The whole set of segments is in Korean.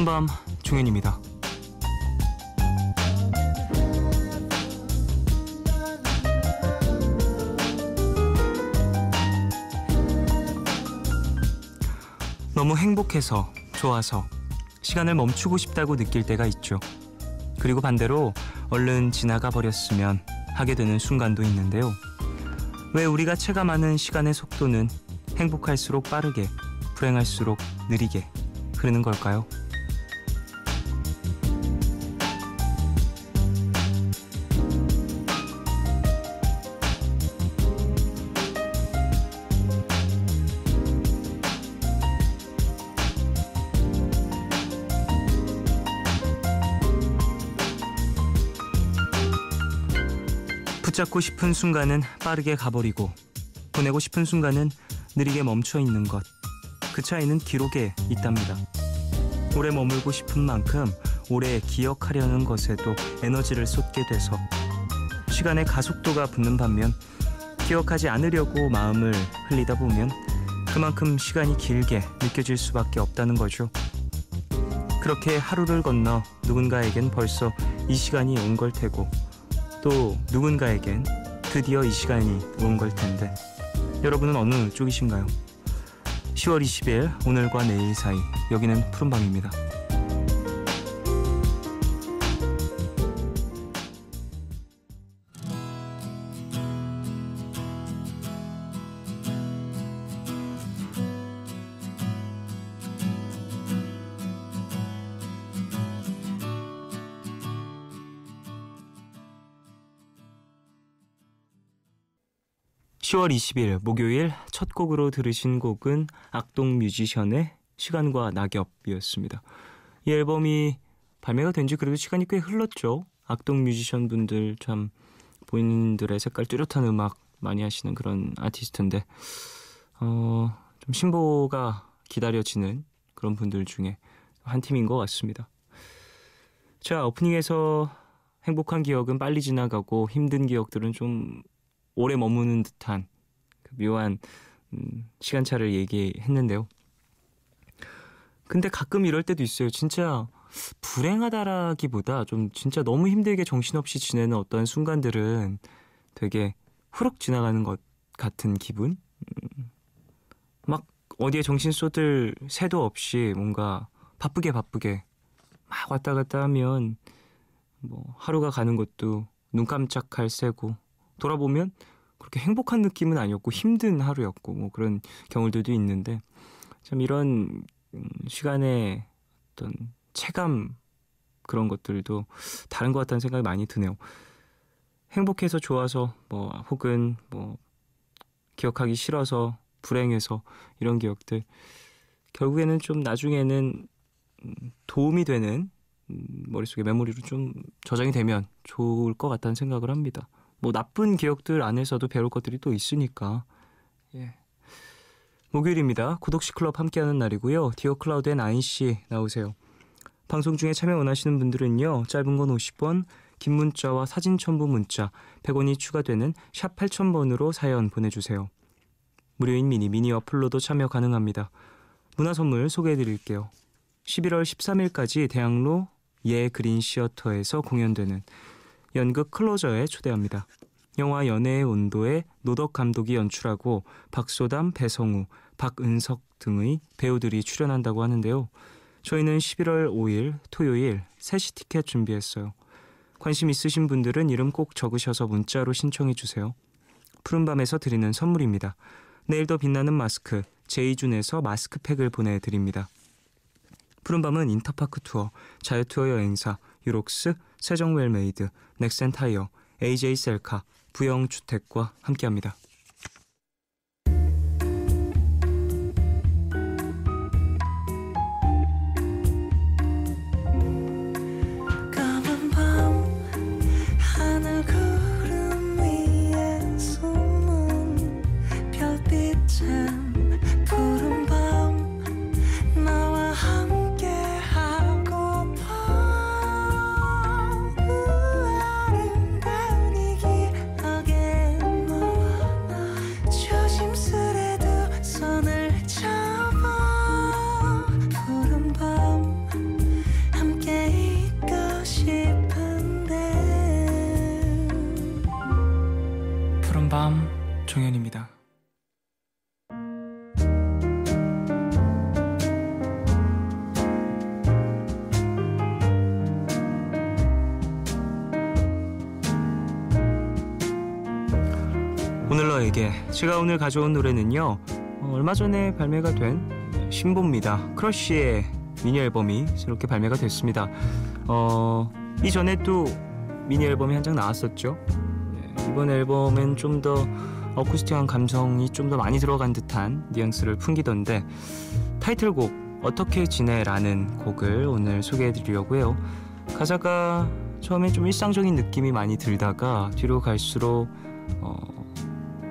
푸른밤 종현입니다. 너무 행복해서, 좋아서 시간을 멈추고 싶다고 느낄 때가 있죠. 그리고 반대로 얼른 지나가 버렸으면 하게 되는 순간도 있는데요. 왜 우리가 체감하는 시간의 속도는 행복할수록 빠르게, 불행할수록 느리게 흐르는 걸까요? 붙잡고 싶은 순간은 빠르게 가버리고 보내고 싶은 순간은 느리게 멈춰있는 것. 그 차이는 기록에 있답니다. 오래 머물고 싶은 만큼 오래 기억하려는 것에도 에너지를 쏟게 돼서 시간의 가속도가 붙는 반면 기억하지 않으려고 마음을 흘리다 보면 그만큼 시간이 길게 느껴질 수밖에 없다는 거죠. 그렇게 하루를 건너 누군가에겐 벌써 이 시간이 온 걸 테고 또 누군가에겐 드디어 이 시간이 온 걸 텐데 여러분은 어느 쪽이신가요? 10월 20일 오늘과 내일 사이 여기는 푸른밤입니다. (10월 20일) 목요일 첫 곡으로 들으신 곡은 악동 뮤지션의 시간과 낙엽이었습니다. 이 앨범이 발매가 된 지 그래도 시간이 꽤 흘렀죠. 악동 뮤지션 분들 참 본인들의 색깔 뚜렷한 음악 많이 하시는 그런 아티스트인데 좀 신보가 기다려지는 그런 분들 중에 한 팀인 것 같습니다. 자, 오프닝에서 행복한 기억은 빨리 지나가고 힘든 기억들은 좀 오래 머무는 듯한 그 묘한 시간차를 얘기했는데요. 근데 가끔 이럴 때도 있어요. 진짜 불행하다라기보다 좀 진짜 너무 힘들게 정신없이 지내는 어떤 순간들은 되게 후룩 지나가는 것 같은 기분? 막 어디에 정신 쏟을 새도 없이 뭔가 바쁘게 막 왔다 갔다 하면 뭐 하루가 가는 것도 눈 깜짝할 새고 돌아보면 그렇게 행복한 느낌은 아니었고 힘든 하루였고 뭐 그런 경우들도 있는데 참 이런 시간의 어떤 체감 그런 것들도 다른 것 같다는 생각이 많이 드네요. 행복해서 좋아서 뭐 혹은 뭐 기억하기 싫어서 불행해서 이런 기억들 결국에는 좀 나중에는 도움이 되는 머릿속에 메모리로 좀 저장이 되면 좋을 것 같다는 생각을 합니다. 뭐 나쁜 기억들 안에서도 배울 것들이 또 있으니까. 예. 목요일입니다. 구독시 클럽 함께하는 날이고요. 디어 클라우드 앤 아인씨 나오세요. 방송 중에 참여 원하시는 분들은요. 짧은 건 50원, 긴 문자와 사진 첨부 문자 100원이 추가되는 샵 8000번으로 사연 보내주세요. 무료인 미니 어플로도 참여 가능합니다. 문화선물 소개해드릴게요. 11월 13일까지 대학로 예 그린 시어터에서 공연되는 연극 클로저에 초대합니다. 영화 연애의 온도에 노덕 감독이 연출하고 박소담, 배성우, 박은석 등의 배우들이 출연한다고 하는데요. 저희는 11월 5일 토요일 3시 티켓 준비했어요. 관심 있으신 분들은 이름 꼭 적으셔서 문자로 신청해 주세요. 푸른밤에서 드리는 선물입니다. 내일 더 빛나는 마스크 제이준에서 마스크팩을 보내드립니다. 푸른밤은 인터파크 투어, 자유투어 여행사, 유록스, 세정웰메이드, 넥센타이어, AJ셀카, 부영주택과 함께합니다. 밤 종현입니다. 오늘 너에게 제가 오늘 가져온 노래는요, 얼마 전에 발매가 된 신보입니다. 크러쉬의 미니 앨범이 새롭게 발매가 됐습니다. 이전에 또 미니 앨범이 한 장 나왔었죠. 이번 앨범엔 좀 더 어쿠스틱한 감성이 좀 더 많이 들어간 듯한 뉘앙스를 풍기던데, 타이틀곡 어떻게 지내라는 곡을 오늘 소개해드리려고 해요. 가사가 처음에 좀 일상적인 느낌이 많이 들다가 뒤로 갈수록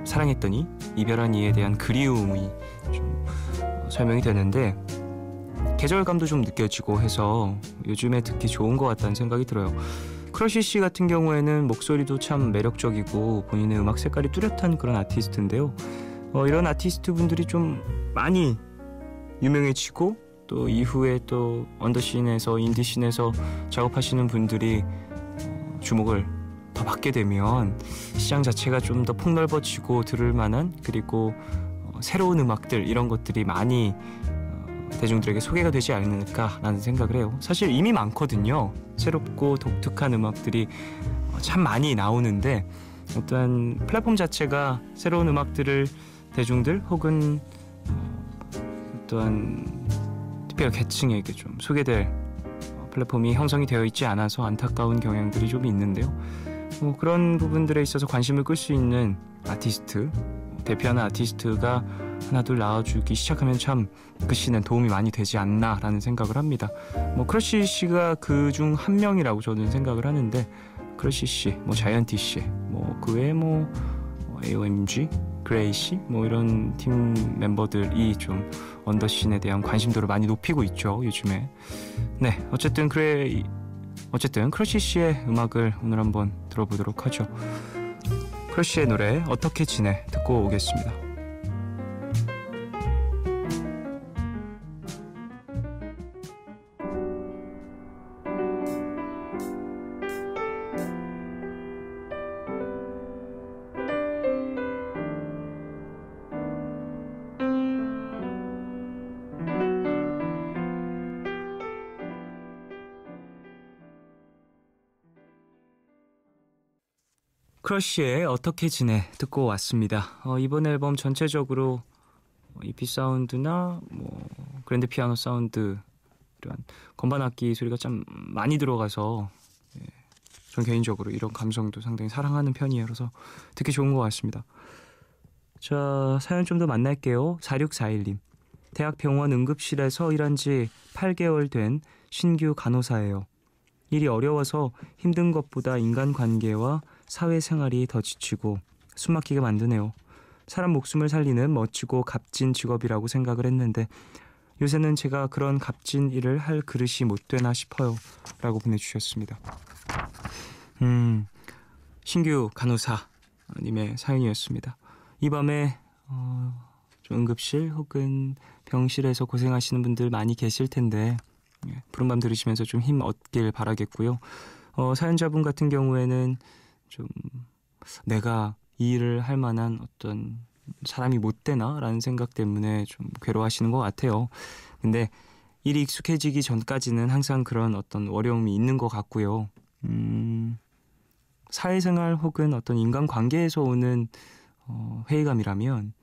사랑했더니 이별한 이에 대한 그리움이 좀 설명이 되는데, 계절감도 좀 느껴지고 해서 요즘에 듣기 좋은 것 같다는 생각이 들어요. 크러쉬 씨 같은 경우에는 목소리도 참 매력적이고 본인의 음악 색깔이 뚜렷한 그런 아티스트인데요. 이런 아티스트 분들이 좀 많이 유명해지고 또 이후에 또 언더씬에서 인디씬에서 작업하시는 분들이 주목을 더 받게 되면 시장 자체가 좀 더 폭넓어지고 들을 만한, 그리고 새로운 음악들 이런 것들이 많이 대중들에게 소개가 되지 않을까라는 생각을 해요. 사실 이미 많거든요. 새롭고 독특한 음악들이 참 많이 나오는데, 어떠한 플랫폼 자체가 새로운 음악들을 대중들 혹은 어떠한 특별 계층에게 좀 소개될 플랫폼이 형성이 되어 있지 않아서 안타까운 경향들이 좀 있는데요. 그런 부분들에 있어서 관심을 끌 수 있는 아티스트, 대표하는 아티스트가 하나 둘 나와주기 시작하면 참 그 씨는 도움이 많이 되지 않나라는 생각을 합니다. 크러쉬 씨가 그 중 한 명이라고 저는 생각을 하는데, 크러쉬 씨, 자이언티 씨, 그 외에 AOMG, 그레이 씨, 이런 팀 멤버들이 좀 언더씬에 대한 관심도를 많이 높이고 있죠, 요즘에. 네, 어쨌든 크러쉬 씨의 음악을 오늘 한번 들어보도록 하죠. 크러쉬의 노래 어떻게 지내 듣고 오겠습니다. 크러쉬의 어떻게 지내 듣고 왔습니다. 이번 앨범 전체적으로 EP 사운드나 그랜드 피아노 사운드, 이런 건반 악기 소리가 참 많이 들어가서 전 개인적으로 이런 감성도 상당히 사랑하는 편이에요. 그래서 듣기 좋은 것 같습니다. 자, 사연 좀 더 만날게요. 4641님. 대학병원 응급실에서 일한 지 8개월 된 신규 간호사예요. 일이 어려워서 힘든 것보다 인간관계와 사회생활이 더 지치고 숨막히게 만드네요. 사람 목숨을 살리는 멋지고 값진 직업이라고 생각을 했는데 요새는 제가 그런 값진 일을 할 그릇이 못 되나 싶어요. 라고 보내주셨습니다. 신규 간호사님의 사연이었습니다. 이 밤에 좀 응급실 혹은 병실에서 고생하시는 분들 많이 계실 텐데 푸른밤 들으시면서 좀 힘 얻길 바라겠고요. 사연자분 같은 경우에는 좀 내가 이 일을 할 만한 어떤 사람이 못 되나 라는 생각 때문에 좀 괴로워하시는 것 같아요. 근데 일이 익숙해지기 전까지는 항상 그런 어떤 어려움이 있는 것 같고요. 사회생활 혹은 어떤 인간관계에서 오는 회의감이라면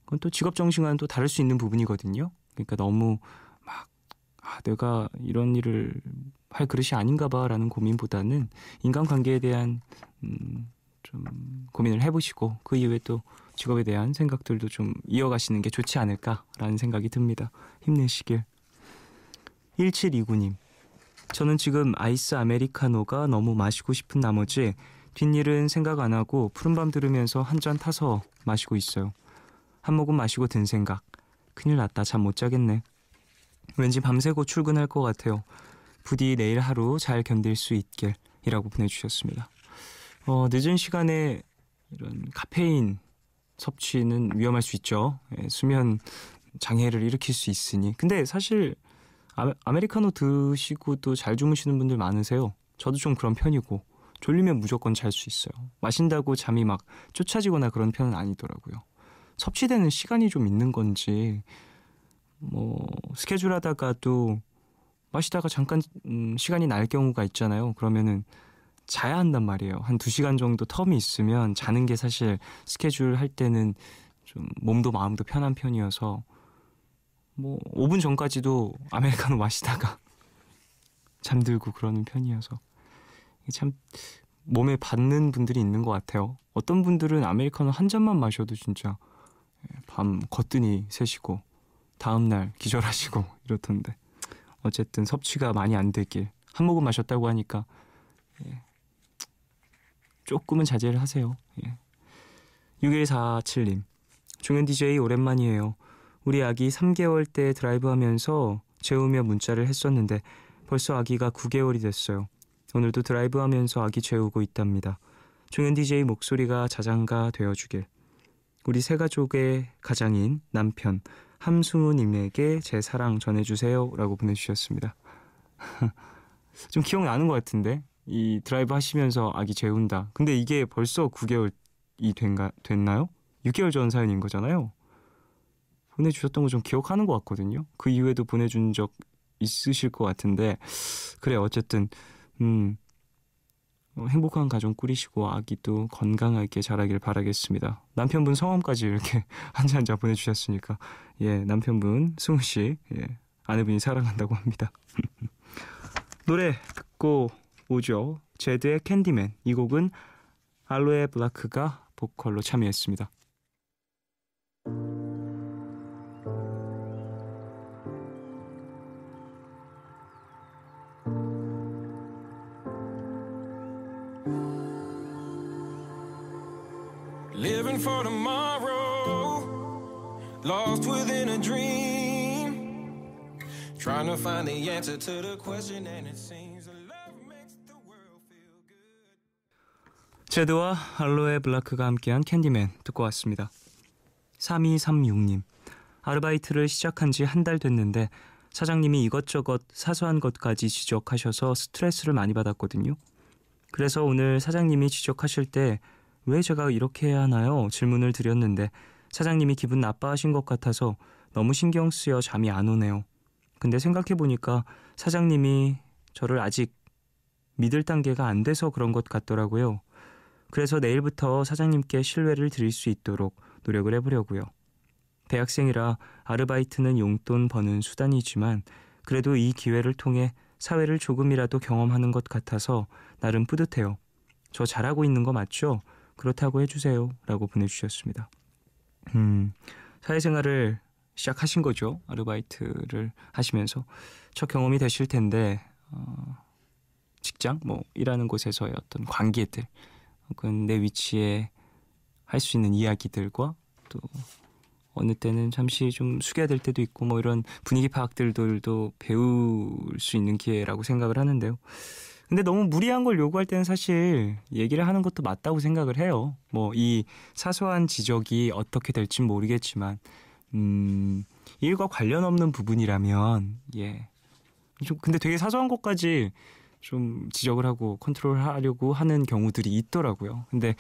그건 또 직업정신과는 또 다를 수 있는 부분이거든요. 그러니까 너무 막 내가 이런 일을 할 그릇이 아닌가 봐라는 고민보다는 인간관계에 대한 좀 고민을 해보시고 그 이후에 또 직업에 대한 생각들도 좀 이어가시는 게 좋지 않을까라는 생각이 듭니다. 힘내시길. 1729님. 저는 지금 아이스 아메리카노가 너무 마시고 싶은 나머지 뒷일은 생각 안 하고 푸른밤 들으면서 한 잔 타서 마시고 있어요. 한 모금 마시고 든 생각. 큰일 났다. 잠 못 자겠네. 왠지 밤새고 출근할 것 같아요. 부디 내일 하루 잘 견딜 수 있길 이라고 보내주셨습니다. 늦은 시간에 이런 카페인 섭취는 위험할 수 있죠. 수면 장애를 일으킬 수 있으니. 근데 사실 아메리카노 드시고 또 잘 주무시는 분들 많으세요. 저도 좀 그런 편이고 졸리면 무조건 잘 수 있어요. 마신다고 잠이 막 쫓아지거나 그런 편은 아니더라고요. 섭취되는 시간이 좀 있는 건지 뭐 스케줄 하다가도 마시다가 잠깐 시간이 날 경우가 있잖아요. 그러면은 자야 한단 말이에요. 한 2시간 정도 텀이 있으면 자는 게 사실 스케줄 할 때는 좀 몸도 마음도 편한 편이어서 뭐 5분 전까지도 아메리카노 마시다가 잠들고 그러는 편이어서 참 몸에 받는 분들이 있는 것 같아요. 어떤 분들은 아메리카노 한 잔만 마셔도 진짜 밤 거뜬히 새시고 다음날 기절하시고 이렇던데 어쨌든 섭취가 많이 안 되길 한 모금 마셨다고 하니까 조금은 자제를 하세요. 6147님 종현 DJ 오랜만이에요. 우리 아기 3개월 때 드라이브하면서 재우며 문자를 했었는데 벌써 아기가 9개월이 됐어요. 오늘도 드라이브하면서 아기 재우고 있답니다. 종현 DJ 목소리가 자장가 되어주길. 우리 세 가족의 가장인 남편 함승우님에게 제 사랑 전해주세요 라고 보내주셨습니다. 좀 기억나는 것 같은데 이 드라이브 하시면서 아기 재운다. 근데 이게 벌써 9개월이 됐나요? 6개월 전 사연인 거잖아요. 보내주셨던 거 좀 기억하는 것 같거든요. 그 이후에도 보내준 적 있으실 것 같은데 그래 어쨌든 행복한 가정 꾸리시고 아기도 건강하게 자라길 바라겠습니다. 남편분 성함까지 이렇게 한자 보내주셨으니까 남편분 승우씨 아내분이 사랑한다고 합니다. 노래 듣고 오죠. 제드의 캔디맨. 이 곡은 알로에 블라크가 보컬로 참여했습니다. Living for tomorrow, lost within a dream, trying to find the answer to the question and it seems that love makes the world feel good. 제드와 알로에 블라크가 함께한 캔디맨 듣고 왔습니다. 3236님 아르바이트를 시작한 지 한 달 됐는데 사장님이 이것저것 사소한 것까지 지적하셔서 스트레스를 많이 받았거든요. 그래서 오늘 사장님이 지적하실 때 왜 제가 이렇게 해야 하나요? 질문을 드렸는데 사장님이 기분 나빠하신 것 같아서 너무 신경 쓰여 잠이 안 오네요. 근데 생각해보니까 사장님이 저를 아직 믿을 단계가 안 돼서 그런 것 같더라고요. 그래서 내일부터 사장님께 신뢰를 드릴 수 있도록 노력을 해보려고요. 대학생이라 아르바이트는 용돈 버는 수단이지만 그래도 이 기회를 통해 사회를 조금이라도 경험하는 것 같아서 나름 뿌듯해요. 저 잘하고 있는 거 맞죠? 그렇다고 해주세요 라고 보내주셨습니다. 사회생활을 시작하신 거죠. 아르바이트를 하시면서 첫 경험이 되실 텐데 직장 일하는 곳에서의 어떤 관계들 혹은 내 위치에 할 수 있는 이야기들과 또 어느 때는 잠시 좀 숙여야 될 때도 있고 이런 분위기 파악들도 배울 수 있는 기회라고 생각을 하는데요. 근데 너무 무리한 걸 요구할 때는 사실 얘기를 하는 것도 맞다고 생각을 해요. 이 사소한 지적이 어떻게 될진 모르겠지만 일과 관련 없는 부분이라면 근데 되게 사소한 것까지 좀 지적을 하고 컨트롤하려고 하는 경우들이 있더라고요. 근데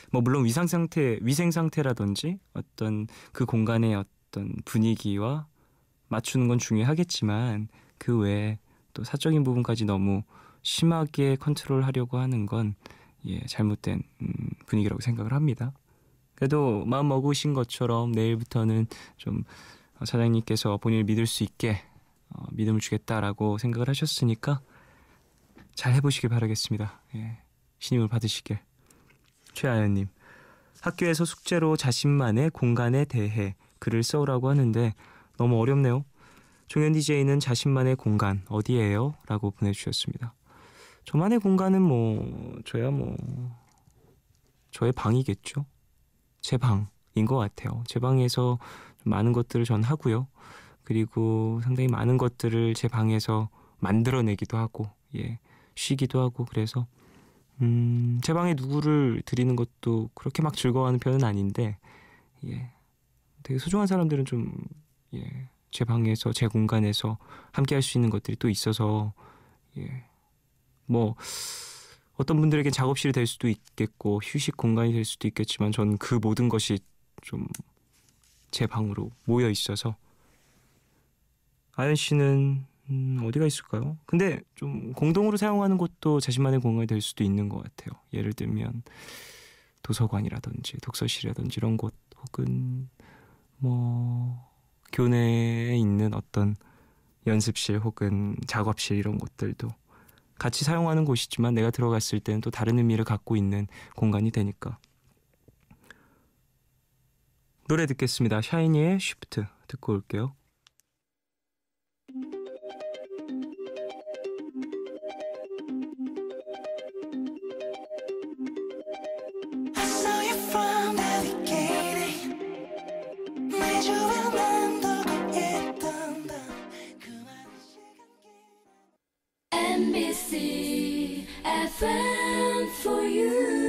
물론 위생 상태라든지 어떤 그 공간의 어떤 분위기와 맞추는 건 중요하겠지만 그 외에 또 사적인 부분까지 너무 심하게 컨트롤하려고 하는 건 잘못된 분위기라고 생각을 합니다. 그래도 마음 먹으신 것처럼 내일부터는 좀 사장님께서 본인을 믿을 수 있게 믿음을 주겠다라고 생각을 하셨으니까 잘 해보시길 바라겠습니다. 신임을 받으시길. 최아연님 학교에서 숙제로 자신만의 공간에 대해 글을 써오라고 하는데 너무 어렵네요. 종현 DJ는 자신만의 공간 어디예요? 라고 보내주셨습니다. 저만의 공간은 저의 방이겠죠. 제 방인 것 같아요. 제 방에서 많은 것들을 전 하고요. 그리고 상당히 많은 것들을 제 방에서 만들어내기도 하고 쉬기도 하고 그래서 제 방에 누구를 들이는 것도 그렇게 막 즐거워하는 편은 아닌데 되게 소중한 사람들은 좀 제 방에서 제 공간에서 함께 할 수 있는 것들이 또 있어서 어떤 분들에겐 작업실이 될 수도 있겠고 휴식 공간이 될 수도 있겠지만 전 그 모든 것이 좀 제 방으로 모여 있어서. 아연 씨는 어디가 있을까요? 근데 좀 공동으로 사용하는 곳도 자신만의 공간이 될 수도 있는 것 같아요. 예를 들면 도서관이라든지 독서실이라든지 이런 곳, 혹은 뭐 교내에 있는 어떤 연습실 혹은 작업실, 이런 곳들도 같이 사용하는 곳이지만 내가 들어갔을 때는 또 다른 의미를 갖고 있는 공간이 되니까. 노래 듣겠습니다. 샤이니의 쉬프트 듣고 올게요. NBC FM for you.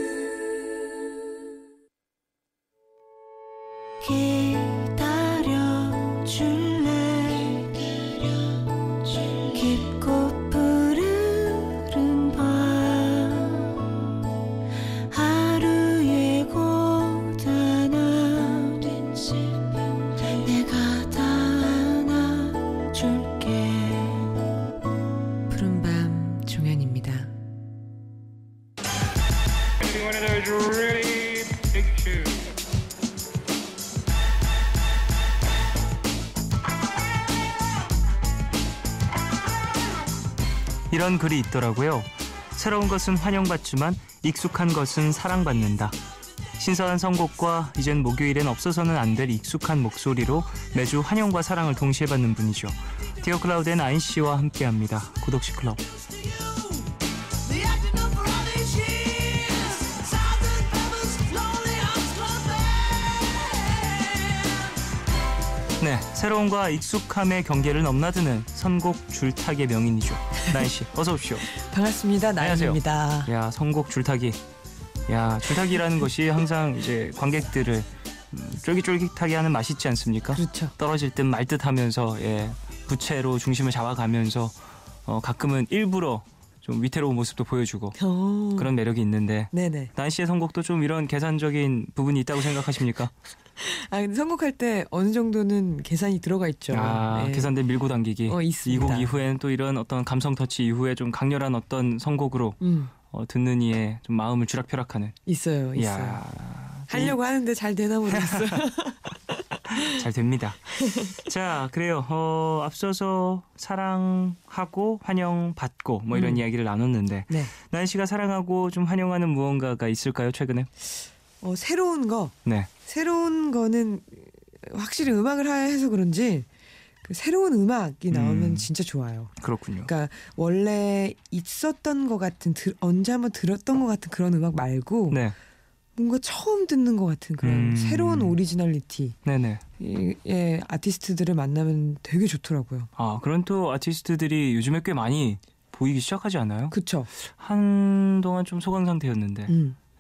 기다려줄래? 깊고 푸르른 밤, 하루의 고단함 내가 다 안아줄게. 푸른밤 종현입니다. One of those really big shoes. 이런 글이 있더라고요. 새로운 것은 환영받지만 익숙한 것은 사랑받는다. 신선한 선곡과 이젠 목요일엔 없어서는 안 될 익숙한 목소리로 매주 환영과 사랑을 동시에 받는 분이죠. 디어 클라우드의 아인 씨와 함께합니다. 구독시 클럽. 네, 새로움과 익숙함의 경계를 넘나드는 선곡 줄타기의 명인이죠. 나인 씨, 어서 오십시오. 반갑습니다. 나연입니다. 야, 선곡 줄타기. 야, 줄타기라는 것이 항상 이제 관객들을 쫄깃쫄깃하게 하는 맛이 있지 않습니까? 그렇죠. 떨어질 듯 말 듯 하면서, 예, 부채로 중심을 잡아가면서 가끔은 일부러 좀 위태로운 모습도 보여주고 그런 매력이 있는데, 네네. 나인 씨의 선곡도 좀 이런 계산적인 부분이 있다고 생각하십니까? 근데 선곡할 때 어느 정도는 계산이 들어가 있죠. 네. 계산된 밀고 당기기. 있습니다. 이 곡 이후에는 또 이런 어떤 감성 터치 이후에 좀 강렬한 어떤 선곡으로 듣는 이의 좀 마음을 주락펴락하는. 있어요. 이야, 하려고 하는데 잘 되나 모르겠어요. 잘 됩니다. 자, 그래요. 앞서서 사랑하고 환영받고 뭐 이런 이야기를 나눴는데, 네. 나연 씨가 사랑하고 좀 환영하는 무언가가 있을까요, 최근에? 새로운 거. 네. 새로운 거는 확실히 음악을 해서 그런지 그 새로운 음악이 나오면 진짜 좋아요. 그렇군요. 그러니까 원래 있었던 것 같은, 언제 한번 들었던 것 같은 그런 음악 말고, 네. 뭔가 처음 듣는 것 같은 그런 새로운 오리지널리티. 네네. 예, 아티스트들을 만나면 되게 좋더라고요. 그런 또 아티스트들이 요즘에 꽤 많이 보이기 시작하지 않아요? 그쵸. 한동안 좀 소강 상태였는데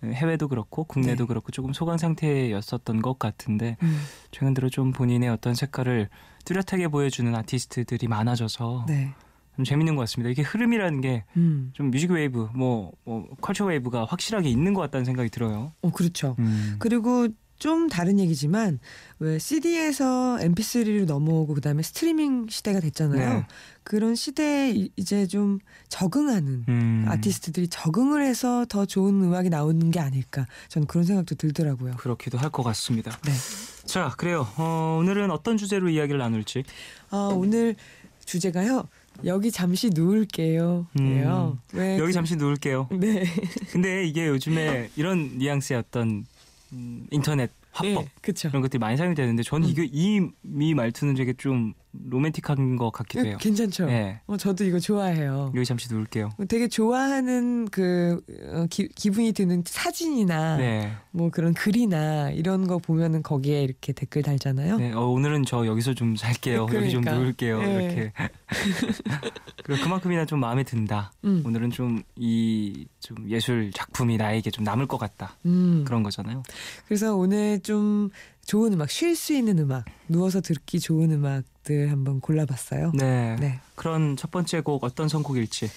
해외도 그렇고 국내도 네. 그렇고 조금 소강 상태였었던 것 같은데 최근 들어 좀 본인의 어떤 색깔을 뚜렷하게 보여주는 아티스트들이 많아져서 네. 좀 재밌는 것 같습니다. 이게 흐름이라는 게 좀 뮤직 웨이브, 뭐 컬처 웨이브가 확실하게 있는 것 같다는 생각이 들어요. 그렇죠. 그리고 좀 다른 얘기지만 왜 CD에서 MP3로 넘어오고 그다음에 스트리밍 시대가 됐잖아요. 네. 그런 시대에 이제 좀 적응하는 아티스트들이 적응을 해서 더 좋은 음악이 나오는 게 아닐까. 저는 그런 생각도 들더라고요. 그렇기도 할 것 같습니다. 네. 자, 그래요. 오늘은 어떤 주제로 이야기를 나눌지. 오늘 주제가요. 여기 잠시 누울게요. 예요. 왜 여기 잠시 누울게요. 네. 근데 이게 요즘에 이런 뉘앙스의 어떤 인터넷 화법 네, 그쵸. 이런 것들이 많이 사용이 되는데 저는 이게 이 말투는 되게 좀 로맨틱한 것 같기도 해요. 괜찮죠. 네. 저도 이거 좋아해요. 여기 잠시 누울게요. 되게 좋아하는 기분이 드는 사진이나 네. 뭐 그런 글이나 이런 거 보면은 거기에 이렇게 댓글 달잖아요. 네. 오늘은 저 여기서 좀 살게요. 여기 좀 그러니까. 누울게요. 네. 이렇게. 그리고 그만큼이나 좀 마음에 든다. 오늘은 좀 좀 예술 작품이 나에게 좀 남을 것 같다. 그런 거잖아요. 그래서 오늘 좀 좋은 음악, 쉴 수 있는 음악, 누워서 듣기 좋은 음악들 한번 골라봤어요. 네. 네. 그런 첫 번째 곡 어떤 선곡일지.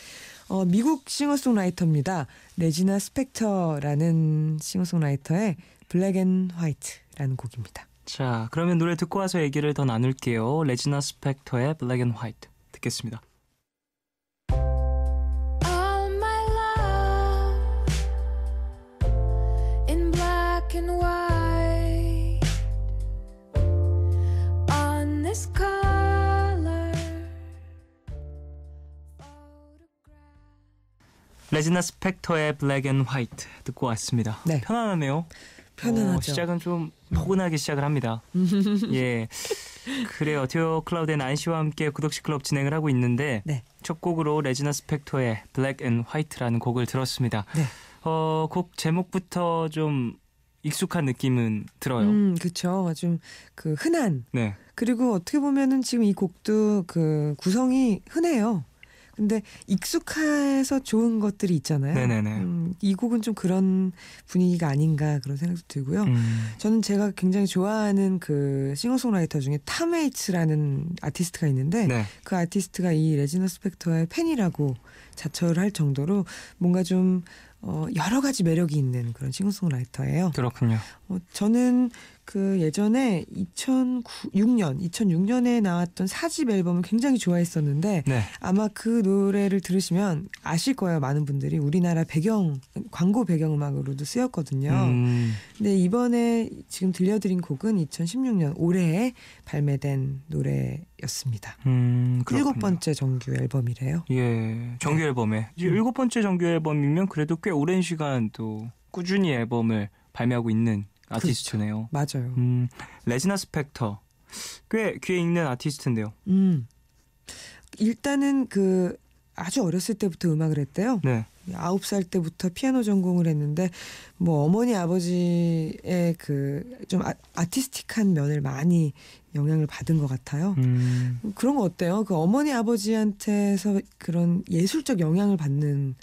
미국 싱어송라이터입니다. 레지나 스펙터라는 싱어송라이터의 블랙 앤 화이트라는 곡입니다. 자, 그러면 노래 듣고 와서 얘기를 더 나눌게요. 레지나 스펙터의 블랙 앤 화이트 듣겠습니다. All my love in black and white on this color photograph. 레지나 스펙터의 블랙 앤 화이트 듣고 왔습니다. 네. 편안하네요. 편안하죠. 시작은 좀 포근하게 시작을 합니다. 예, 그래요. 디오 클라우드 앤 안씨와 함께 구독식 클럽 진행을 하고 있는데 네. 첫 곡으로 레지나 스펙터의 블랙 앤 화이트라는 곡을 들었습니다. 네. 곡 제목부터 좀 익숙한 느낌은 들어요. 그렇죠. 좀 그 흔한. 네. 그리고 어떻게 보면은 지금 이 곡도 그 구성이 흔해요. 근데 익숙해서 좋은 것들이 있잖아요. 네네네. 이 곡은 좀 그런 분위기가 아닌가 그런 생각도 들고요. 저는 제가 굉장히 좋아하는 그 싱어송라이터 중에 탐 웨이츠라는 아티스트가 있는데 네. 그 아티스트가 이 레지나 스펙터의 팬이라고 자처를 할 정도로 뭔가 좀 여러 가지 매력이 있는 그런 싱어송라이터예요. 그렇군요. 저는 그 예전에 2006년에 나왔던 4집 앨범을 굉장히 좋아했었는데 네. 아마 그 노래를 들으시면 아실 거예요. 많은 분들이 우리나라 광고 배경음악으로도 쓰였거든요. 근데 이번에 지금 들려드린 곡은 2016년 올해에 발매된 노래였습니다. 그렇군요. 7번째 정규 앨범이래요. 예, 정규 앨범에 이제 7번째 정규 앨범이면 그래도 꽤 오랜 시간 또 꾸준히 앨범을 발매하고 있는 아티스트네요. 맞아요. 레지나 스펙터 꽤 귀에 익는 아티스트인데요. 일단은 그 아주 어렸을 때부터 음악을 했대요. 네. 9살 때부터 피아노 전공을 했는데 뭐 어머니 아버지의 그 좀 아티스틱한 면을 많이 영향을 받은 것 같아요. 그런 거 어때요? 그 어머니 아버지한테서 그런 예술적 영향을 받는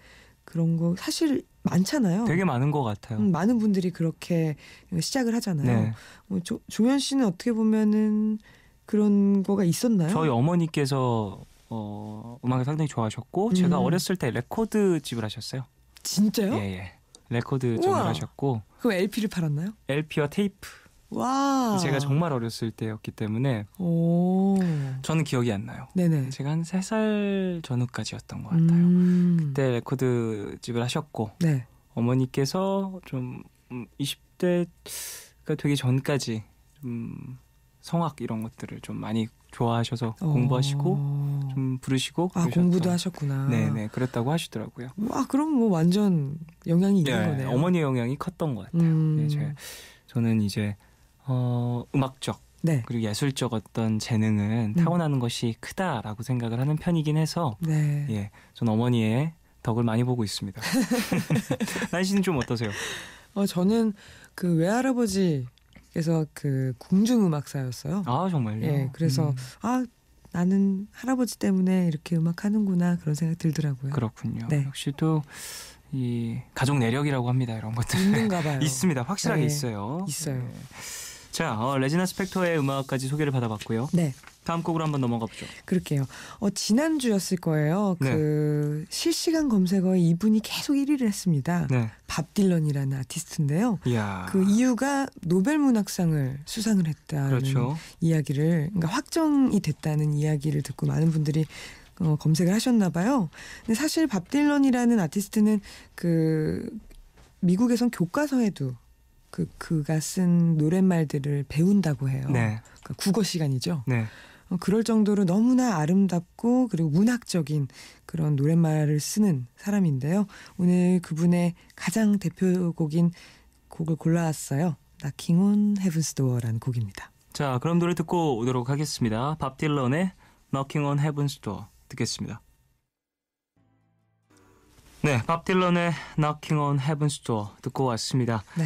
그런 거 사실 많잖아요. 되게 많은 것 같아요. 많은 분들이 그렇게 시작을 하잖아요. 네. 종현 씨는 어떻게 보면은 그런 거가 있었나요? 저희 어머니께서 음악을 상당히 좋아하셨고 제가 어렸을 때 레코드 집을 하셨어요. 진짜요? 예. 레코드 집을 우와. 하셨고 그럼 LP를 팔았나요? LP와 테이프. 와. 제가 정말 어렸을 때였기 때문에 오. 저는 기억이 안 나요. 네네. 제가 한 3살 전후까지였던 것 같아요. 그때 레코드 집을 하셨고 네. 어머니께서 좀 20대가 되기 전까지 좀 성악 이런 것들을 좀 많이 좋아하셔서 공부하시고 좀 부르시고 공부도 하셨구나. 네네 그랬다고 하시더라고요. 와 그럼 뭐 완전 영향이 있는 거네요. 어머니의 영향이 컸던 것 같아요. 네, 저는 이제 음악적 네. 그리고 예술적 어떤 재능은 타고나는 것이 크다라고 생각을 하는 편이긴 해서 네. 예, 전 어머니의 덕을 많이 보고 있습니다. 난 씨는 좀 어떠세요? 저는 그 외할아버지께서 그 궁중음악사였어요. 아 정말요? 예, 그래서 나는 할아버지 때문에 이렇게 음악하는구나 그런 생각 들더라고요. 그렇군요. 네. 역시 또 이 가족 내력이라고 합니다. 이런 것들 있는가 봐요. 있습니다. 확실하게 네, 있어요. 있어요. 네. 자, 레지나 스펙터의 음악까지 소개를 받아봤고요. 네. 다음 곡으로 한번 넘어가 보죠. 그럴게요. 지난주였을 거예요. 네. 그 실시간 검색어에 이분이 계속 1위를 했습니다. 네. 밥 딜런이라는 아티스트인데요. 이야. 그 이유가 노벨 문학상을 수상을 했다는 그렇죠. 이야기를, 그러니까 확정이 됐다는 이야기를 듣고 많은 분들이 검색을 하셨나 봐요. 근데 사실 밥 딜런이라는 아티스트는 그 미국에선 교과서에도 그가 쓴 노랫말들을 배운다고 해요. 네. 그러니까 국어 시간이죠. 네. 그럴 정도로 너무나 아름답고 그리고 문학적인 그런 노랫말을 쓰는 사람인데요. 오늘 그분의 가장 대표곡인 곡을 골라왔어요. Knocking on Heaven's Door라는 곡입니다. 자, 그럼 노래 듣고 오도록 하겠습니다. 밥 딜런의 Knocking on Heaven's Door 듣겠습니다. 네, 밥 딜런의 Knocking on Heaven's Door 듣고 왔습니다. 네,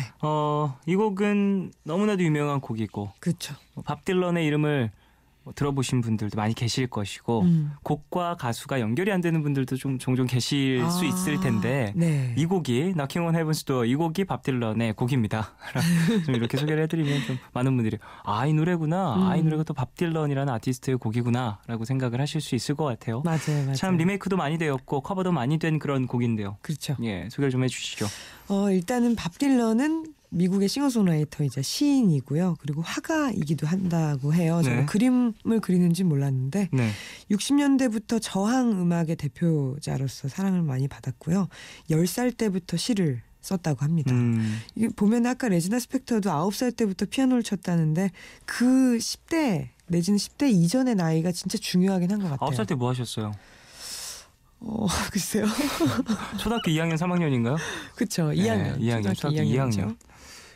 이 곡은 너무나도 유명한 곡이고 그렇죠. 밥 딜런의 이름을 들어보신 분들도 많이 계실 것이고 곡과 가수가 연결이 안 되는 분들도 좀 종종 계실 수 있을 텐데 네. 이 곡이 Knocking on Heaven's Door 이 곡이 밥 딜런의 곡입니다. 좀 이렇게 소개를 해드리면 좀 많은 분들이 이 노래구나. 이 노래가 또 밥 딜런이라는 아티스트의 곡이구나 라고 생각을 하실 수 있을 것 같아요. 맞아요. 참 리메이크도 많이 되었고 커버도 많이 된 그런 곡인데요. 그렇죠. 예, 소개를 좀 해주시죠. 일단은 밥 딜런은 미국의 싱어송라이터이자 시인이고요. 그리고 화가이기도 한다고 해요. 저는 네. 그림을 그리는지 몰랐는데 네. 60년대부터 저항 음악의 대표자로서 사랑을 많이 받았고요. 10살 때부터 시를 썼다고 합니다. 이게 보면 아까 레지나 스펙터도 9살 때부터 피아노를 쳤다는데 그 10대 내지는 10대 이전의 나이가 진짜 중요하긴 한 것 같아요. 9살 때 뭐 하셨어요? 글쎄요. 초등학교 2학년 3학년인가요? 그렇죠. 2학년. 2학년. 초등학교 2학년.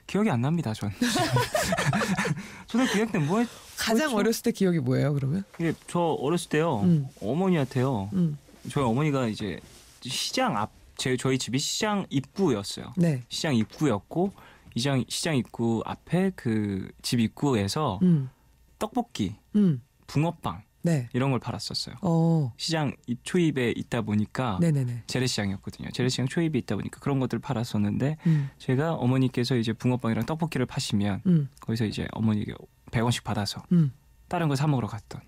기억이 안 납니다, 전. 초등학교 2학년 때 뭐 했... 가장 어렸을 때 기억이 뭐예요, 그러면? 예, 저 어렸을 때요. 어머니한테요. 저희 어머니가 이제 시장 앞 저희 집이 시장 입구였어요. 네. 시장 입구였고 시장 입구 앞에 그 집 입구에서 떡볶이, 붕어빵 네. 이런 걸 팔았었어요. 시장 초입에 있다 보니까 네네네. 재래시장이었거든요. 재래시장 초입에 있다 보니까 그런 것들을 팔았었는데 제가 어머니께서 이제 붕어빵이랑 떡볶이를 파시면 거기서 이제 어머니가 100원씩 받아서 다른 거 사 먹으러 갔던.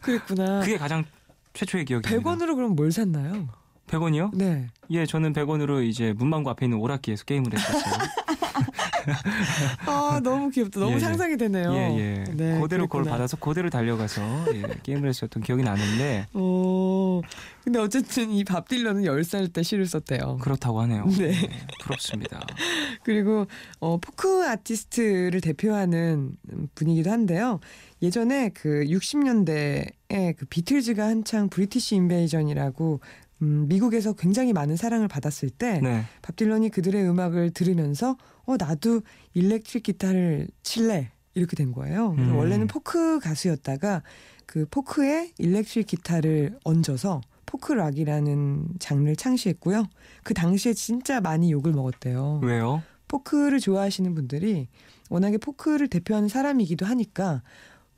그랬구나. 그게 가장 최초의 기억입니다. 100원으로 그럼 뭘 샀나요? 100원이요? 네. 예, 저는 100원으로 이제 문방구 앞에 있는 오락기에서 게임을 했었어요. 너무 귀엽다. 너무 예, 상상이 되네요. 예. 네, 그대로 그걸 그랬구나. 받아서 그대로 달려가서 게임을 했었던 기억이 나는데. 근데 어쨌든 이 밥 딜런은 10살 때 시를 썼대요. 그렇다고 하네요. 네. 부럽습니다. 그리고 포크 아티스트를 대표하는 분이기도 한데요. 예전에 그 60년대에 그 비틀즈가 한창 브리티시 인베이전이라고 미국에서 굉장히 많은 사랑을 받았을 때 네. 밥 딜런이 그들의 음악을 들으면서 나도 일렉트릭 기타를 칠래 이렇게 된 거예요. 그래서 원래는 포크 가수였다가 그 포크에 일렉트릭 기타를 얹어서 포크락이라는 장르를 창시했고요. 그 당시에 진짜 많이 욕을 먹었대요. 왜요? 포크를 좋아하시는 분들이 워낙에 포크를 대표하는 사람이기도 하니까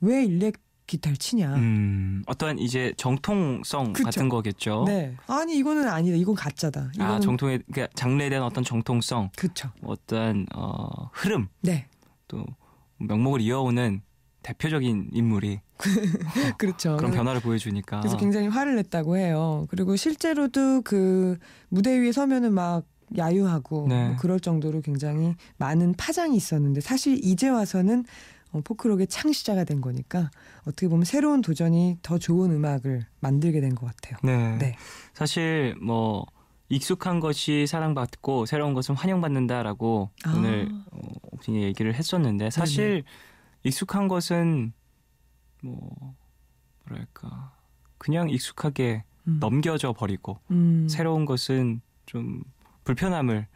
왜 일렉 기타를 치냐. 어떠한 이제 정통성 그쵸? 같은 거겠죠. 네. 아니 이거는 아니다. 이건 가짜다. 이거는 정통의 그러니까 장르에 대한 어떤 정통성, 그렇죠. 어떠한 흐름, 네. 또 명목을 이어오는 대표적인 인물이 그렇죠. 그런 변화를 보여주니까. 그래서 굉장히 화를 냈다고 해요. 그리고 실제로도 그 무대 위에 서면은 막 야유하고 네. 뭐 그럴 정도로 굉장히 많은 파장이 있었는데 사실 이제 와서는 포크록의 창시자가 된 거니까 어떻게 보면 새로운 도전이 더 좋은 음악을 만들게 된 것 같아요. 네. 네. 사실 뭐 익숙한 것이 사랑받고 새로운 것은 환영받는다라고 오늘 오프닝에 얘기를 했었는데 사실 네네. 익숙한 것은 뭐랄까 그냥 익숙하게 넘겨져 버리고 새로운 것은 좀 불편함을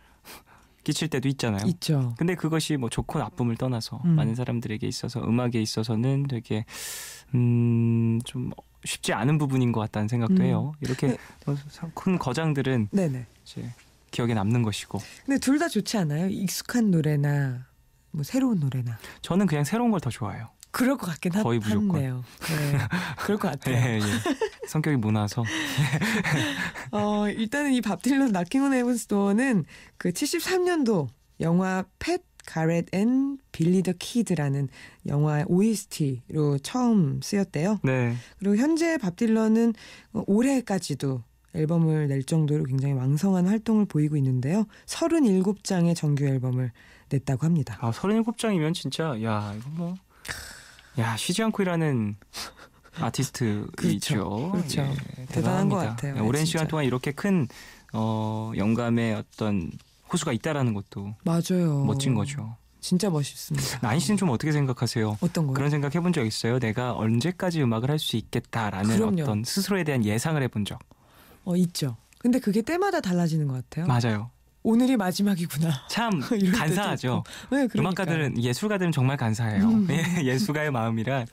끼칠 때도 있잖아요. 있죠. 근데 그것이 뭐 좋고 나쁨을 떠나서 많은 사람들에게 있어서 음악에 있어서는 되게 좀 쉽지 않은 부분인 것 같다는 생각도 해요. 이렇게 큰 거장들은 네네. 이제 기억에 남는 것이고. 근데 둘 다 좋지 않아요? 익숙한 노래나 뭐 새로운 노래나. 저는 그냥 새로운 걸 더 좋아해요. 그럴 것 같긴 거의 무조건. 하네요. 네. 그럴 것 같아요. 예. 성격이 모나서. 일단은 이 밥 딜런 Knocking on Heaven's Door는 그 73년도 영화 팻 가렛 앤 빌리 더 키드라는 영화 OST로 처음 쓰였대요. 네. 그리고 현재 밥 딜런은 올해까지도 앨범을 낼 정도로 굉장히 왕성한 활동을 보이고 있는데요. 37장의 정규 앨범을 냈다고 합니다. 37장이면 진짜 이거 쉬지 않고 일하는 아티스트이죠. 그렇죠. 예, 대단한 것 대단합니다. 같아요. 오랜 진짜. 시간 동안 이렇게 큰 영감의 어떤 호수가 있다라는 것도 맞아요. 멋진 거죠. 진짜 멋있습니다. 나인 씨는 좀 어떻게 생각하세요? 어떤 거요? 그런 생각 해본 적 있어요? 내가 언제까지 음악을 할 수 있겠다라는 그럼요. 어떤 스스로에 대한 예상을 해본 적. 있죠. 근데 그게 때마다 달라지는 것 같아요. 맞아요. 오늘이 마지막이구나. 참 이럴 때도 간사하죠. 있고. 네, 그러니까요. 음악가들은 예술가들은 정말 간사해요. 예술가의 마음이란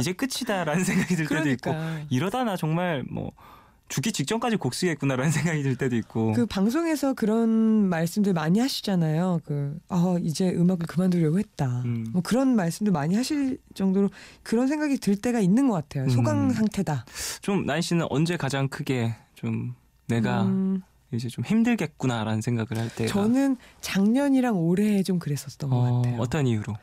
이제 끝이다라는 생각이 들 때도 있고 그러니까. 이러다 나 정말 죽기 직전까지 곡 쓰겠구나라는 생각이 들 때도 있고. 그 방송에서 그런 말씀들 많이 하시잖아요. 이제 음악을 그만두려고 했다. 뭐 그런 말씀도 많이 하실 정도로 그런 생각이 들 때가 있는 것 같아요. 소강 상태다. 좀 나인 씨는 언제 가장 크게 좀 내가 이제 좀 힘들겠구나라는 생각을 할 때가. 저는 작년이랑 올해 좀 그랬었던 것 같아요. 어떤 이유로?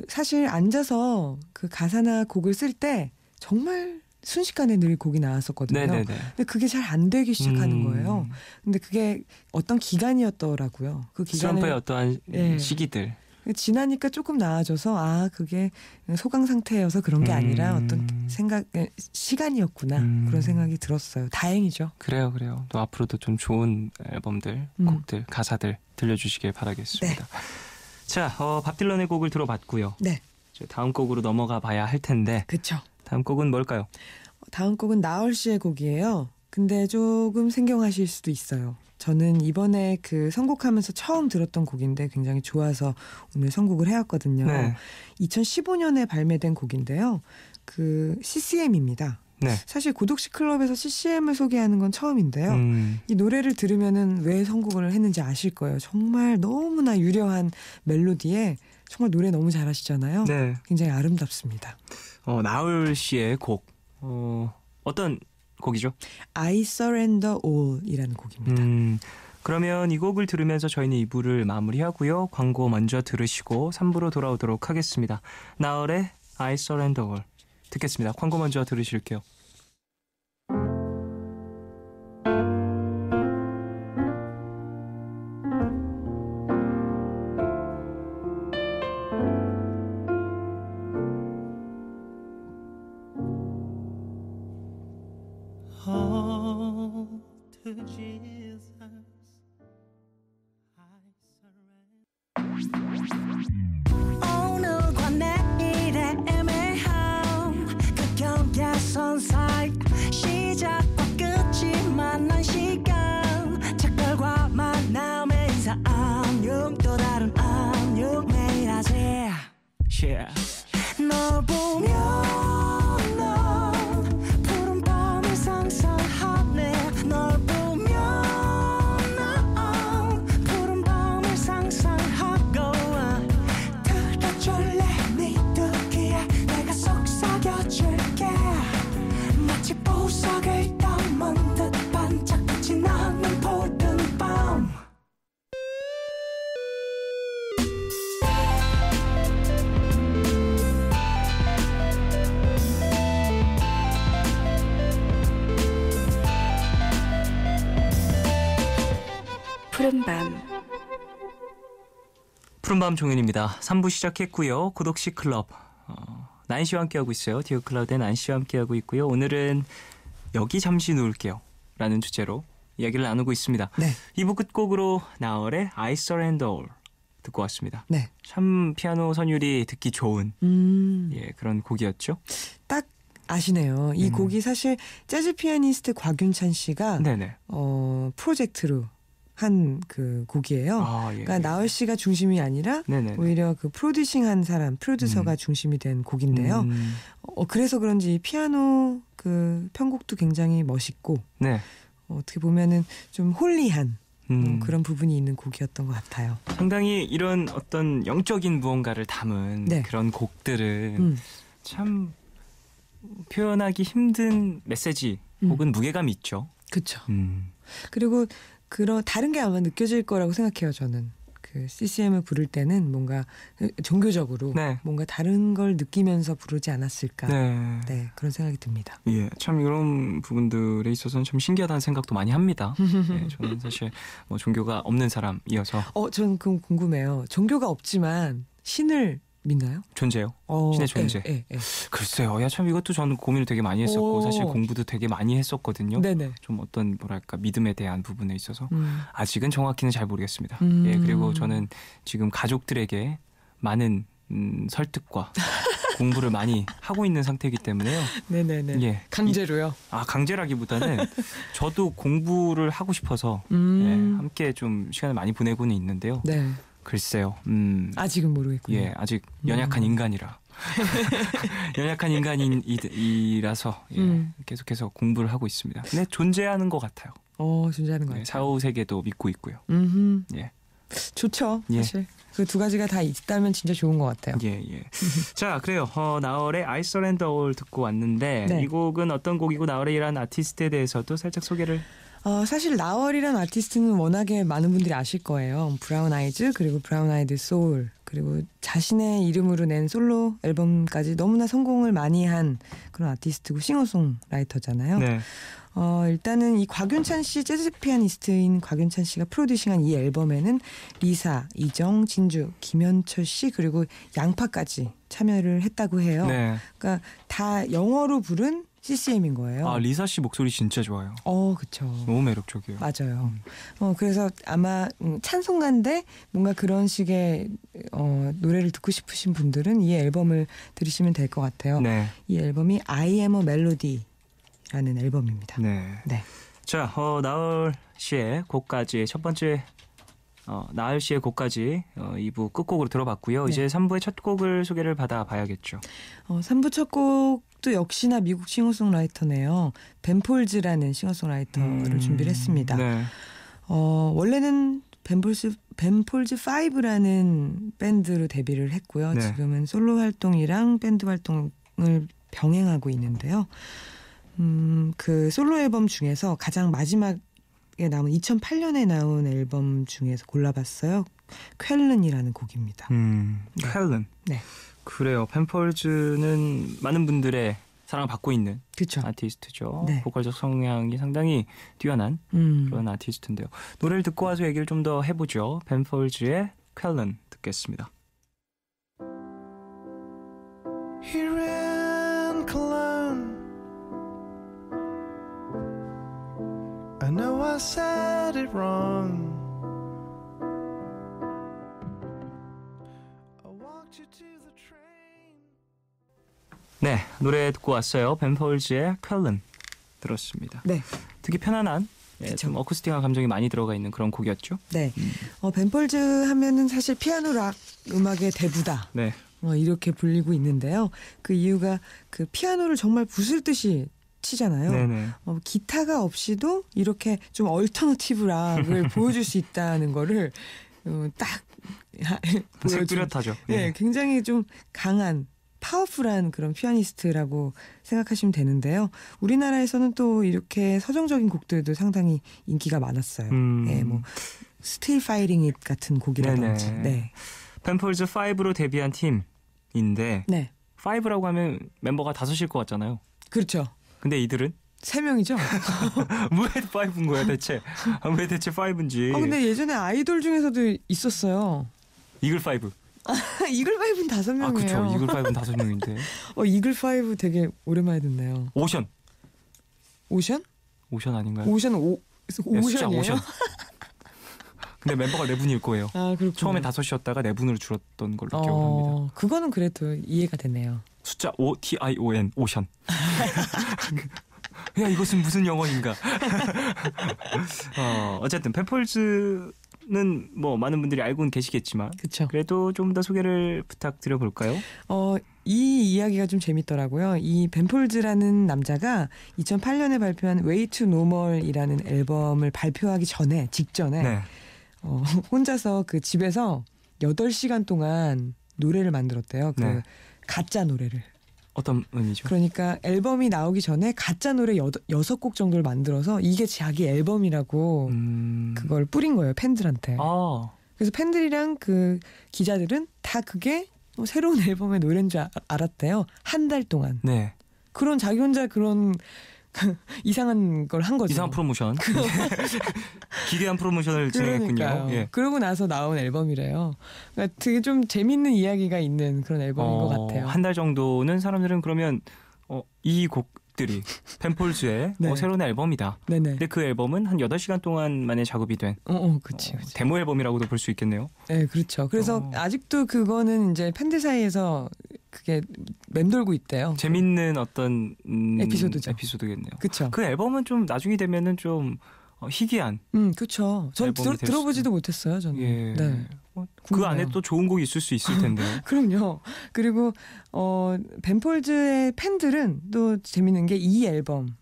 사실 앉아서 그 가사나 곡을 쓸 때 정말 순식간에 늘 곡이 나왔었거든요. 네네네. 근데 그게 잘 안 되기 시작하는 거예요. 근데 그게 어떤 기간이었더라고요. 그 기간을 트럼프의 어떠한 시기들. 지나니까 조금 나아져서 그게 소강 상태여서 그런 게 아니라 어떤 시간이었구나 그런 생각이 들었어요. 다행이죠. 그래요. 또 앞으로도 좀 좋은 앨범들, 곡들, 가사들 들려주시길 바라겠습니다. 네. 자, 밥 딜런의 곡을 들어봤고요. 네. 이제 다음 곡으로 넘어가 봐야 할 텐데. 그렇죠. 다음 곡은 뭘까요? 다음 곡은 나얼 씨의 곡이에요. 근데 조금 생경하실 수도 있어요. 저는 이번에 그 선곡하면서 처음 들었던 곡인데 굉장히 좋아서 오늘 선곡을 해왔거든요. 네. 2015년에 발매된 곡인데요. 그 CCM입니다. 네. 사실 고독시 클럽에서 CCM을 소개하는 건 처음인데요. 이 노래를 들으면은 왜 선곡을 했는지 아실 거예요. 정말 너무나 유려한 멜로디에 정말 노래 너무 잘하시잖아요. 네. 굉장히 아름답습니다. 나얼 씨의 곡. 어떤 곡이죠? I Surrender All이라는 곡입니다. 그러면 이 곡을 들으면서 저희는 2부를 마무리하고요. 광고 먼저 들으시고 3부로 돌아오도록 하겠습니다. 나얼의 I Surrender All 듣겠습니다. 광고 먼저 들으실게요. 오늘과 내일의 애매함 그 경계선 사이 시작과 끝이 만난 시간 작별과 만남의 인사 안녕 또 다른 안녕 매일 하지 Yeah. 널 보면 난 푸른 밤을 상상하네 널 보면 난 푸른 밤을 상상하고 들어줄래 네 듣기에 내가 속삭여줄게 마치 보석을 담은 듯 반짝빛이 나는 푸른 밤 푸른밤 푸른밤 종현입니다. 3부 시작했고요. 고독시 클럽 나인 씨와 함께하고 있어요. 디오 클라우드의 나인 씨와 함께하고 있고요. 오늘은 여기 잠시 누울게요 라는 주제로 이야기를 나누고 있습니다. 네. 2부 끝곡으로 나얼의 I Surrender All 듣고 왔습니다. 네. 참 피아노 선율이 듣기 좋은 그런 곡이었죠. 딱 아시네요. 이 곡이 사실 재즈 피아니스트 곽윤찬 씨가 네네. 프로젝트로 한 그 곡이에요. 그러니까 나얼 씨가 중심이 아니라 네네. 오히려 그 프로듀싱한 사람, 프로듀서가 중심이 된 곡인데요. 그래서 그런지 피아노 그 편곡도 굉장히 멋있고 네. 어떻게 보면은 좀 홀리한 그런 부분이 있는 곡이었던 것 같아요. 상당히 이런 어떤 영적인 무언가를 담은 네. 그런 곡들은 참 표현하기 힘든 메시지 혹은 무게감이 있죠. 그렇죠. 그리고 다른 게 아마 느껴질 거라고 생각해요. 저는 그 CCM을 부를 때는 뭔가 종교적으로 네. 뭔가 다른 걸 느끼면서 부르지 않았을까. 네. 네, 그런 생각이 듭니다. 예, 참 이런 부분들에 있어서는 참 신기하다는 생각도 많이 합니다. 예, 저는 사실 뭐 종교가 없는 사람이어서 저는 그럼 궁금해요. 종교가 없지만 신을 믿나요? 존재요. 신의 존재. 글쎄요. 야, 참 이것도 저는 고민을 되게 많이 했었고 사실 공부도 되게 많이 했었거든요. 네네. 좀 어떤 뭐랄까 믿음에 대한 부분에 있어서 아직은 정확히는 잘 모르겠습니다. 예, 그리고 저는 지금 가족들에게 많은 설득과 공부를 많이 하고 있는 상태이기 때문에요. 네네네. 예. 강제로요? 강제라기보다는 저도 공부를 하고 싶어서 함께 좀 시간을 많이 보내고는 있는데요. 네. 글쎄요. 아직은 모르겠군요. 예, 아직 연약한 인간이라 연약한 인간이라서 계속해서 공부를 하고 있습니다. 근데 존재하는 것 같아요. 존재하는 것 같아요. 사후 세계도 믿고 있고요. 예. 좋죠. 예. 사실 그 두 가지가 다 있다면 진짜 좋은 것 같아요. 예. 자, 그래요. 나얼의 I Surrender All 듣고 왔는데 네. 이 곡은 어떤 곡이고 나얼이라는 아티스트에 대해서도 살짝 소개를. 사실 나얼이라는 아티스트는 워낙에 많은 분들이 아실 거예요. 브라운 아이즈 그리고 브라운 아이드 소울 그리고 자신의 이름으로 낸 솔로 앨범까지 너무나 성공을 많이 한 그런 아티스트고 싱어송라이터잖아요. 네. 일단은 이 곽윤찬 씨 재즈 피아니스트인 곽윤찬 씨가 프로듀싱한 이 앨범에는 리사, 이정, 진주, 김현철 씨 그리고 양파까지 참여를 했다고 해요. 네. 그러니까 다 영어로 부른 CCM인 거예요. 아, 리사 씨 목소리 진짜 좋아요. 그렇죠. 너무 매력적이에요. 맞아요. 그래서 아마 찬송가인데 뭔가 그런 식의 노래를 듣고 싶으신 분들은 이 앨범을 들으시면 될 것 같아요. 네. 이 앨범이 I Am a Melody라는 앨범입니다. 네. 네. 자, 나얼 씨의 곡까지 첫 번째 나얼 씨의 곡까지 2부 끝곡으로 들어봤고요. 네. 이제 3부의 첫 곡을 소개를 받아봐야겠죠. 3부 첫 곡도 역시나 미국 싱어송라이터네요. 벤폴즈라는 싱어송라이터를 준비를 했습니다. 네. 원래는 벤폴즈 5라는 밴드로 데뷔를 했고요. 네. 지금은 솔로 활동이랑 밴드 활동을 병행하고 있는데요. 그 솔로 앨범 중에서 가장 마지막에 나온 2008년에 나온 앨범 중에서 골라봤어요. 쾰른이라는 곡입니다. 쾰른. 네. 그래요. 펜폴즈는 많은 분들의 사랑을 받고 있는 그렇죠. 아티스트죠. 네. 보컬적 성향이 상당히 뛰어난 그런 아티스트인데요. 노래를 듣고 와서 얘기를 좀 더 해보죠. 펜폴즈의 쾰른 듣겠습니다. Here in Cologne, I know I said it wrong. I walked you to the train. 네, 노래 듣고 왔어요. 펜폴즈의 쾰른 들었습니다. 네. 되게 편안한 좀 어쿠스틱한 감정이 많이 들어가 있는 그런 곡이었죠. 네. 벤폴즈 하면은 사실 피아노 락 음악의 대부다. 네. 이렇게 불리고 있는데요. 그 이유가 그 피아노를 정말 부술듯이 치잖아요. 네네. 기타가 없이도 이렇게 좀 얼터너티브 락을 보여줄 수 있다는 거를 딱 보여준. 뚜렷하죠. 네, 굉장히 좀 강한 파워풀한 그런 피아니스트라고 생각하시면 되는데요. 우리나라에서는 또 이렇게 서정적인 곡들도 상당히 인기가 많았어요. 네, 뭐 Still Fighting It 같은 곡이라든지. 네네. 네. 펜폴즈 5로 데뷔한 팀인데 네. 5라고 하면 멤버가 5일 것 같잖아요. 그렇죠. 근데 이들은 3명이죠. 왜 5인 거야 대체? 왜 대체 5인지. 근데 예전에 아이돌 중에서도 있었어요. 이글 5. 이글 5는 5명이에요. 아, 그렇죠. 이글 5는 5명인데. 이글 5 되게 오랜만에 듣네요. 오션. 오션? 오션 아닌가요? 오션 네, 숫자 오션이에요? 오션. 근데 멤버가 4분일 거예요. 아, 그렇군요. 처음에 5이었다가 4분으로 줄었던 걸로 기억합니다. 그거는 그래도 이해가 되네요. 숫자 O-T-I-O-N 오션. 야, 이것은 무슨 영어인가? 어쨌든 펜폴즈는 뭐 많은 분들이 알고는 계시겠지만 그렇죠. 그래도 좀 더 소개를 부탁드려 볼까요? 이 이야기가 좀 재밌더라고요. 이 벤폴즈라는 남자가 2008년에 발표한 Way to Normal이라는 앨범을 발표하기 직전에 네. 혼자서 그 집에서 8시간 동안 노래를 만들었대요. 그 네. 가짜 노래를. 어떤 의미죠? 그러니까 앨범이 나오기 전에 가짜 노래 6곡 정도를 만들어서 이게 자기 앨범이라고 그걸 뿌린 거예요. 팬들한테. 그래서 팬들이랑 그 기자들은 다 그게 새로운 앨범의 노래인 줄 알았대요. 한 달 동안. 네. 그런 자기 혼자 그런 이상한 걸 한 거죠. 이상한 프로모션. 기괴한 프로모션을 진행했군요. 예. 그러고 나서 나온 앨범이래요. 그러니까 되게 좀 재밌는 이야기가 있는 그런 앨범인 것 같아요. 한 달 정도는 사람들은 그러면 이 곡들이 펜폴즈의 네. 새로운 앨범이다. 네네. 근데 그 앨범은 한 8시간 동안 만에 작업이 된 그치. 데모 앨범이라고도 볼 수 있겠네요. 네, 그렇죠. 그래서 아직도 그거는 이제 팬들 그게 맴돌고 있대요. 재밌는 어떤 에피소드겠네요. 그렇죠. 그 앨범은 좀 나중이 되면은 좀 희귀한. 그렇죠. 전 들어보지도 못했어요. 저는. 예. 네. 그 궁금해요. 안에 또 좋은 곡이 있을 수 있을 텐데. 그럼요. 그리고 벤폴즈의 팬들은 또 재밌는 게 이 앨범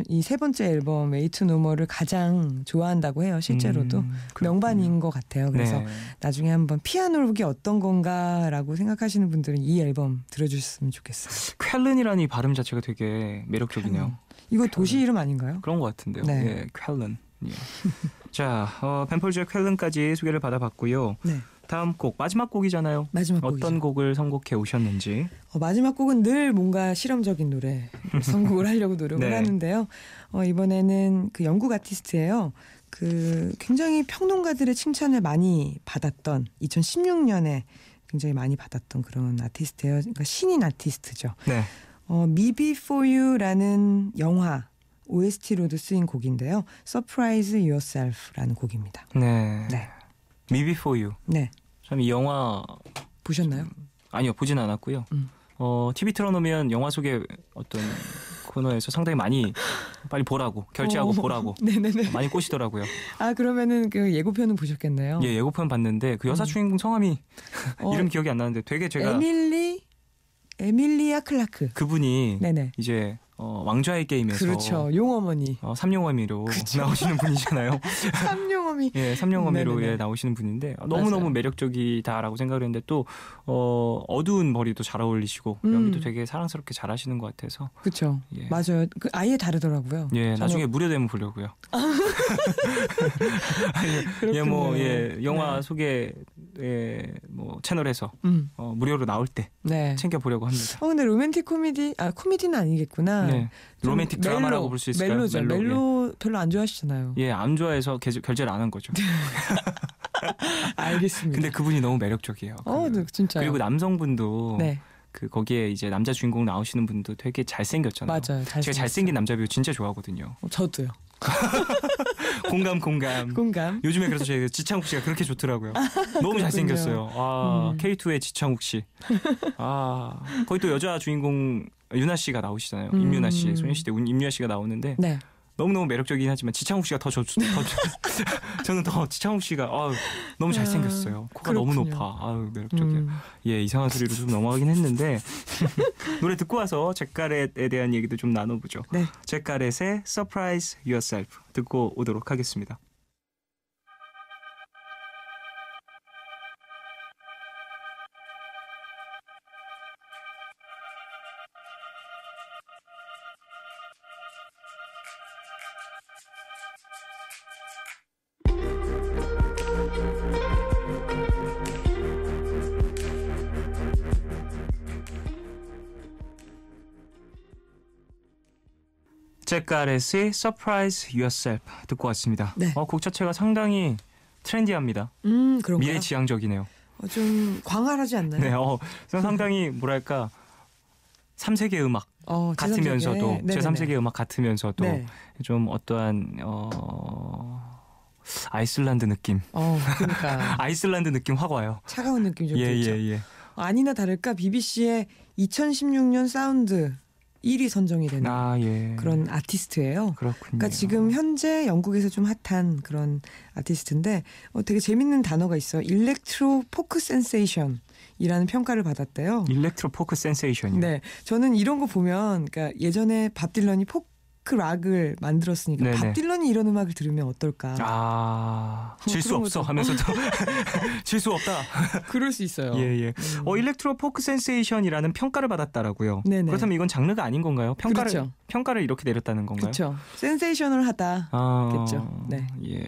이 세 번째 앨범 Way to No More를 가장 좋아한다고 해요. 실제로도 명반인 것 같아요. 그래서 네. 나중에 한번 피아노곡이 어떤 건가라고 생각하시는 분들은 이 앨범 들어주셨으면 좋겠어요. 쾰른이라는 이 발음 자체가 되게 매력적이네요. 이거 도시 이름 아닌가요? 그런 것 같은데요. 네. 예, 쾰른. 예. 자, 벤폴즈의 쾰른까지 소개를 받아봤고요. 네. 다음 곡, 마지막 곡이잖아요. 마지막 곡이죠. 어떤 곡을 선곡해 오셨는지. 마지막 곡은 늘 뭔가 실험적인 노래 선곡을 하려고 노력을 네. 하는데요. 이번에는 그 영국 아티스트예요. 그 굉장히 평론가들의 칭찬을 많이 받았던 2016년에 굉장히 많이 받았던 그런 아티스트예요. 그러니까 신인 아티스트죠. 네. Me Before You라는 영화 OST로도 쓰인 곡인데요. Surprise Yourself라는 곡입니다. 네. 네. Me Before You. 네. 참 이 영화 보셨나요? 아니요, 보진 않았고요. TV 틀어놓으면 영화 속의 어떤 코너에서 상당히 많이 빨리 보라고 결제하고 보라고 네네네. 많이 꼬시더라고요. 아 그러면은 그 예고편은 보셨겠네요. 예, 예고편 봤는데 그 여사 주인공 성함이 이름 기억이 안 나는데 되게 제가 에밀리아 클라크. 그분이 네네. 이제 왕좌의 게임에서 그렇죠. 용어머니. 삼룡어미로 나오시는 분이잖아요. 삼룡어미. 예, 삼룡어미로 네네네. 예, 나오시는 분인데 너무너무 맞아요. 매력적이다라고 생각을 했는데 또 어두운 머리도 잘 어울리시고 연기도 되게 사랑스럽게 잘하시는 것 같아서 그렇죠. 예. 맞아요. 그 아예 다르더라고요. 예, 저는- 나중에 무료되면 보려고요. 예, 뭐, 예, 영화 소개, 뭐, 채널에서, 무료로 나올 때 네. 챙겨보려고 합니다. 근데 로맨틱 코미디, 코미디는 아니겠구나. 네. 좀 로맨틱 드라마라고 볼 수 있을까요? 멜로죠. 멜로 별로 안 좋아하시잖아요. 예, 안 좋아해서 결제를 안 한 거죠. 알겠습니다. 근데 그분이 너무 매력적이에요. 네, 진짜요. 그리고 남성분도, 네. 그, 거기에 이제 남자 주인공 나오시는 분도 되게 잘생겼잖아요. 맞아요. 제가 잘생긴 남자 배우 진짜 좋아하거든요. 저도요. 공감. 공감. 요즘에 그래서 제가 지창욱 씨가 그렇게 좋더라고요. 너무 잘생겼어요. K2의 지창욱 씨. 거기 또 여자 주인공 윤아 씨가 나오시잖아요. 임윤아 씨, 소녀시대 임윤아 씨가 나오는데 네. 너무너무 매력적이긴 하지만 지창욱 씨가 저는 더 지창욱 씨가 너무 잘생겼어요. 코가 너무 그렇군요. 높아. 매력적이야. 예, 이상한 소리로 좀 넘어가긴 했는데 노래 듣고 와서 잭가렛에 대한 얘기도 좀 나눠보죠. 네. 잭가렛의 Surprise Yourself 듣고 오도록 하겠습니다. 잭가렛의 Surprise Yourself 듣고 왔습니다. 네. 곡 자체가 상당히 트렌디합니다. 그런가요? 미래지향적이네요. 좀 광활하지 않나요? 네, 상당히 뭐랄까 3세계 음악 같으면서도 네네네. 제3세계 음악 같으면서도 네. 좀 어떠한 아이슬란드 느낌, 그러니까 아이슬란드 느낌 확 와요. 차가운 느낌 좀 예, 들죠. 예, 예. 아니나 다를까 BBC의 2016년 사운드 1위 선정이 되는 예. 그런 아티스트예요. 그렇군요. 그러니까 지금 현재 영국에서 좀 핫한 그런 아티스트인데 되게 재밌는 단어가 있어요. 일렉트로 포크 센세이션이라는 평가를 받았대요. 일렉트로 포크 센세이션이요. 네, 저는 이런 거 보면 그러니까 예전에 밥 딜런이 포크 락을 만들었으니까 네네. 밥 딜런이 이런 음악을 들으면 어떨까? 질 수 그런 없어 거죠. 하면서도 질 수 없다. 그럴 수 있어요. 예, 예. 일렉트로 포크 센세이션이라는 평가를 받았다라고요. 네네. 그렇다면 이건 장르가 아닌 건가요? 그렇죠. 평가를 이렇게 내렸다는 건가요? 그렇죠. 센세이셔널하다. 겠죠. 네. 예.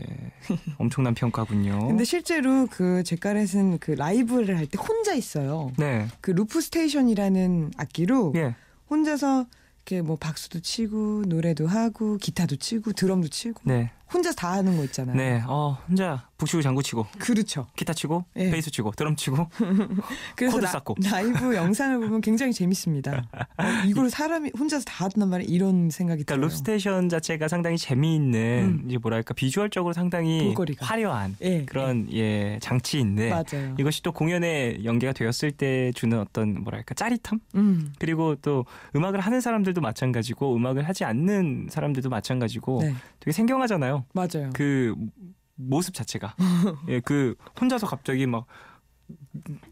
엄청난 평가군요. 근데 실제로 그 잭가렛은 그 라이브를 할 때 혼자 있어요. 네. 그 루프 스테이션이라는 악기로 예. 혼자서 이렇게 뭐 박수도 치고 노래도 하고 기타도 치고 드럼도 치고 네. 혼자 다 하는 거 있잖아요. 네. 혼자 북치고 장구치고 그렇죠. 기타 치고 예. 베이스 치고 드럼 치고 그래서 코드 쌓고. 라이브 영상을 보면 굉장히 재밌습니다. 이걸 사람이 혼자서 다 한단 말이에요. 이런 생각이 그러니까 들어요. 룹스테이션 자체가 상당히 재미있는 이제 뭐랄까 비주얼적으로 상당히 볼거리가. 화려한 예. 그런 장치인데 맞아요. 이것이 또 공연에 연계가 되었을 때 주는 어떤 뭐랄까 짜릿함 그리고 또 음악을 하는 사람들도 마찬가지고 음악을 하지 않는 사람들도 마찬가지고 네. 되게 생경하잖아요. 맞아요. 그 모습 자체가 예, 그 혼자서 갑자기 막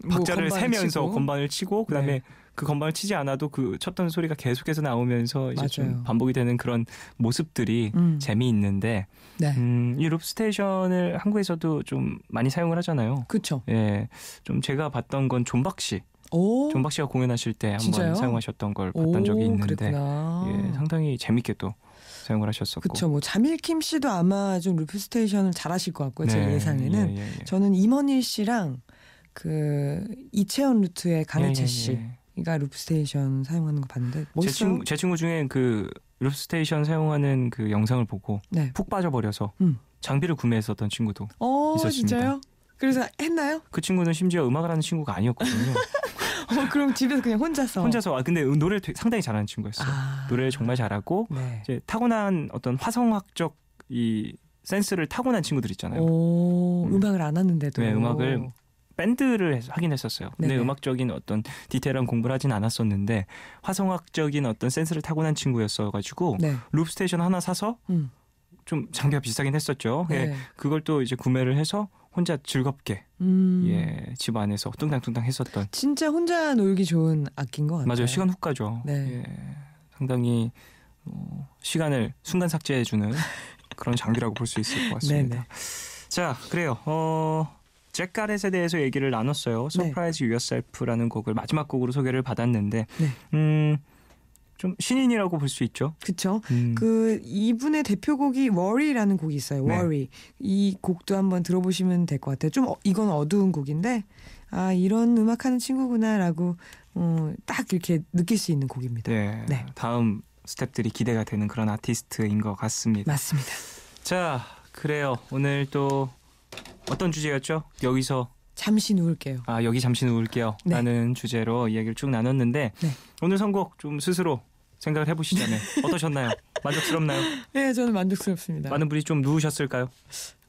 박자를 건반을 세면서 치고. 건반을 치고 그다음에 네. 그 건반을 치지 않아도 그 쳤던 소리가 계속해서 나오면서 이제 좀 맞아요. 반복이 되는 그런 모습들이 재미있는데 네. 이 룹스테이션을 한국에서도 좀 많이 사용을 하잖아요. 그렇죠. 예, 좀 제가 봤던 건 존박 씨. 오. 존박 씨가 공연하실 때 한번 진짜요? 사용하셨던 걸 봤던 적이 있는데 그랬구나. 예, 상당히 재밌게 또 사용을 하셨었고. 그렇죠. 뭐 자밀킴 씨도 아마 좀 룹스테이션을 잘하실 것 같고요. 제 네, 예상에는. 예, 예, 예. 저는 임원일 씨랑 그 이채원 루트의 강혜채 예, 예, 예. 씨가 룹스테이션 사용하는 거 봤는데 멋있어요. 제 친구 중에 그 룹스테이션 사용하는 그 영상을 보고 네. 푹 빠져버려서 장비를 구매했었던 친구도 있었습니다. 진짜요? 그래서 했나요? 그 친구는 심지어 음악을 하는 친구가 아니었거든요. 그럼 집에서 그냥 혼자서. 근데 노래를 상당히 잘하는 친구였어요. 노래를 정말 잘하고 네. 이제 타고난 어떤 화성학적 이 센스를 타고난 친구들 있잖아요. 음악을 안 하는데도. 네, 음악을 밴드를 하긴 했었어요. 근데 네네. 음악적인 어떤 디테일한 공부를 하진 않았었는데 화성학적인 어떤 센스를 타고난 친구였어가지고 네. 룹스테이션 하나 사서 좀 장비가 비싸긴 했었죠. 네. 예, 그걸 또 이제 구매를 해서 혼자 즐겁게 예, 집 안에서 뚱땅뚱땅 했었던. 진짜 혼자 놀기 좋은 악기인 것 같아요. 맞아요. 시간 훅 가죠. 네. 예, 상당히 시간을 순간 삭제해주는 그런 장비라고 볼 수 있을 것 같습니다. 네네. 자, 그래요. 잭 가렛에 대해서 얘기를 나눴어요. Surprise Yourself라는 곡을 마지막 곡으로 소개를 받았는데 네. 좀 신인이라고 볼 수 있죠. 그렇죠. 그 이분의 대표곡이 Worry라는 곡이 있어요. 네. Worry. 이 곡도 한번 들어보시면 될 것 같아요. 좀 이건 어두운 곡인데 아 이런 음악하는 친구구나라고 딱 이렇게 느낄 수 있는 곡입니다. 네. 네. 다음 스텝들이 기대가 되는 그런 아티스트인 것 같습니다. 맞습니다. 자, 그래요. 오늘 또 어떤 주제였죠? 여기서 잠시 누울게요. 여기 잠시 누울게요. 네. 라는 주제로 이야기를 쭉 나눴는데 네. 오늘 선곡 좀 스스로 생각을 해보시자면 어떠셨나요? 만족스럽나요? 네, 저는 만족스럽습니다. 많은 분이 좀 누우셨을까요?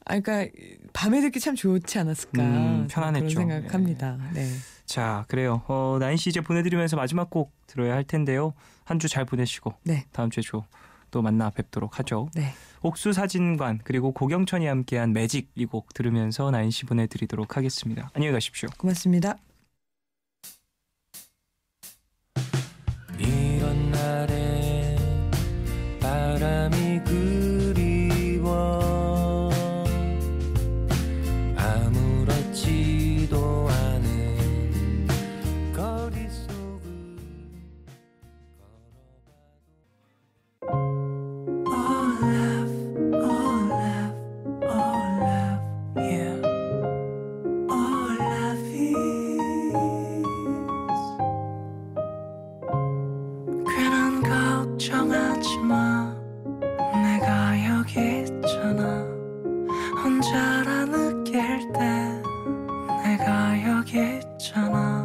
그러니까 밤에 듣기 참 좋지 않았을까 편안했죠. 그런 생각합니다. 네. 자, 그래요. 나인 씨 이제 보내드리면서 마지막 곡 들어야 할 텐데요. 한 주 잘 보내시고 네. 다음 주에 또 만나 뵙도록 하죠. 네. 옥수사진관 그리고 고경천이 함께한 매직 이 곡 들으면서 나인 씨 보내드리도록 하겠습니다. 안녕히 가십시오. 고맙습니다. 이런 날에 바람이 그리워 아무렇지도 않은 거리 속을 괜한 걱정하지 마 내가 여기 있잖아 혼자라 느낄 때 내가 여기 있잖아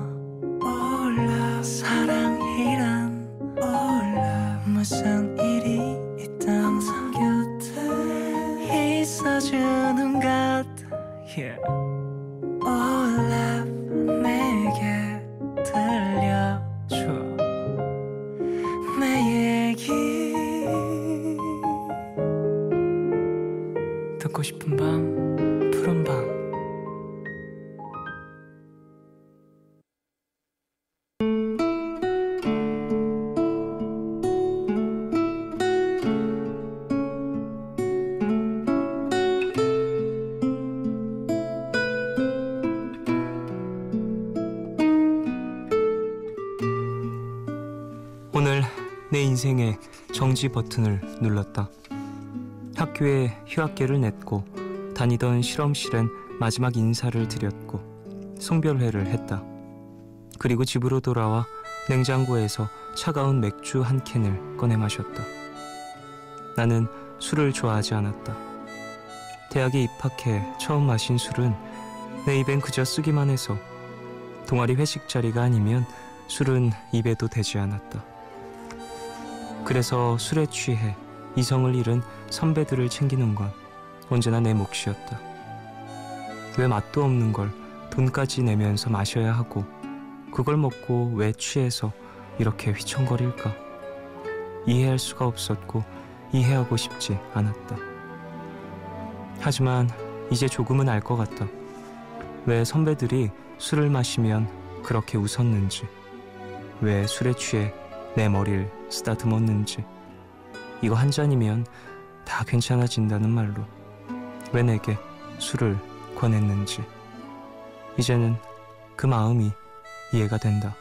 몰라 사랑이란 몰라 무슨 일이 있든 항상 곁에 있어주는 것 Yeah. 몰라 내게 들려줘 내 얘기 듣고 싶은 밤 푸른 밤 오늘 내 인생의 정지 버튼을 눌렀다. 학교에 휴학계를 냈고 다니던 실험실엔 마지막 인사를 드렸고 송별회를 했다. 그리고 집으로 돌아와 냉장고에서 차가운 맥주 한 캔을 꺼내 마셨다. 나는 술을 좋아하지 않았다. 대학에 입학해 처음 마신 술은 내 입엔 그저 쓰기만 해서 동아리 회식 자리가 아니면 술은 입에도 대지 않았다. 그래서 술에 취해 이성을 잃은 선배들을 챙기는 건 언제나 내 몫이었다. 왜 맛도 없는 걸 돈까지 내면서 마셔야 하고 그걸 먹고 왜 취해서 이렇게 휘청거릴까? 이해할 수가 없었고 이해하고 싶지 않았다. 하지만 이제 조금은 알 것 같다. 왜 선배들이 술을 마시면 그렇게 웃었는지, 왜 술에 취해 내 머리를 쓰다듬었는지, 이거 한 잔이면 다 괜찮아진다는 말로 왜 내게 술을 권했는지, 이제는 그 마음이 이해가 된다.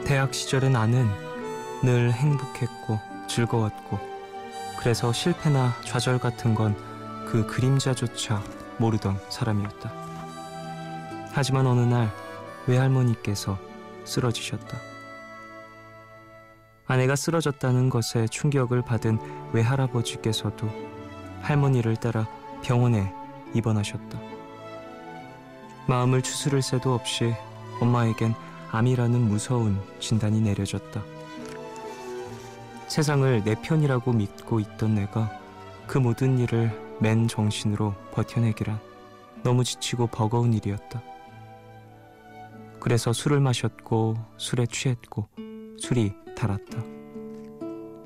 대학 시절의 나는 늘 행복했고 즐거웠고, 그래서 실패나 좌절 같은 건 그 그림자조차 모르던 사람이었다. 하지만 어느 날 외할머니께서 쓰러지셨다. 아내가 쓰러졌다는 것에 충격을 받은 외할아버지께서도 할머니를 따라 병원에 입원하셨다. 마음을 추스를 새도 없이 엄마에겐 암이라는 무서운 진단이 내려졌다. 세상을 내 편이라고 믿고 있던 내가 그 모든 일을 맨 정신으로 버텨내기란 너무 지치고 버거운 일이었다. 그래서 술을 마셨고 술에 취했고 술이 달았다.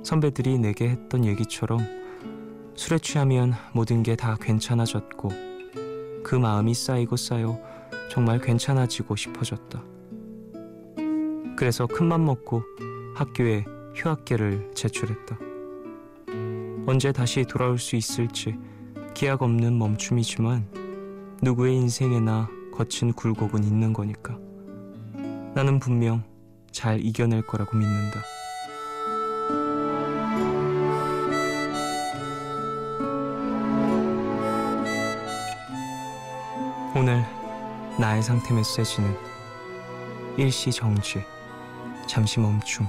선배들이 내게 했던 얘기처럼 술에 취하면 모든 게 다 괜찮아졌고, 그 마음이 쌓이고 쌓여 정말 괜찮아지고 싶어졌다. 그래서 큰맘 먹고 학교에 휴학계를 제출했다. 언제 다시 돌아올 수 있을지 기약 없는 멈춤이지만 누구의 인생에나 거친 굴곡은 있는 거니까 나는 분명 잘 이겨낼 거라고 믿는다. 오늘 나의 상태 메시지는 일시정지, 잠시 멈춤.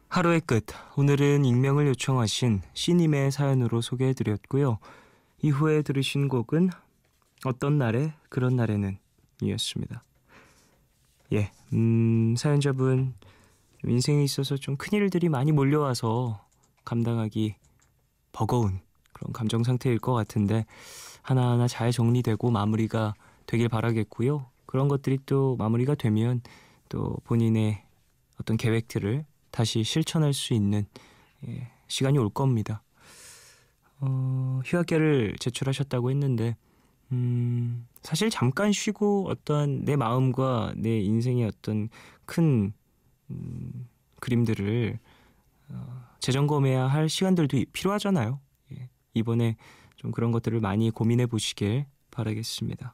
하루의 끝, 오늘은 익명을 요청하신 C님의 사연으로 소개해드렸고요. 이후에 들으신 곡은 어떤 날에 그런 날에는 이었습니다. 예, 사연자분 인생에 있어서 좀 큰일들이 많이 몰려와서 감당하기 버거운 그런 감정 상태일 것 같은데 하나하나 잘 정리되고 마무리가 되길 바라겠고요. 그런 것들이 또 마무리가 되면 또 본인의 어떤 계획들을 다시 실천할 수 있는 시간이 올 겁니다. 휴학계를 제출하셨다고 했는데 사실 잠깐 쉬고 어떠한 내 마음과 내 인생의 어떤 큰 그림들을 재점검해야 할 시간들도 필요하잖아요. 이번에 좀 그런 것들을 많이 고민해 보시길 바라겠습니다.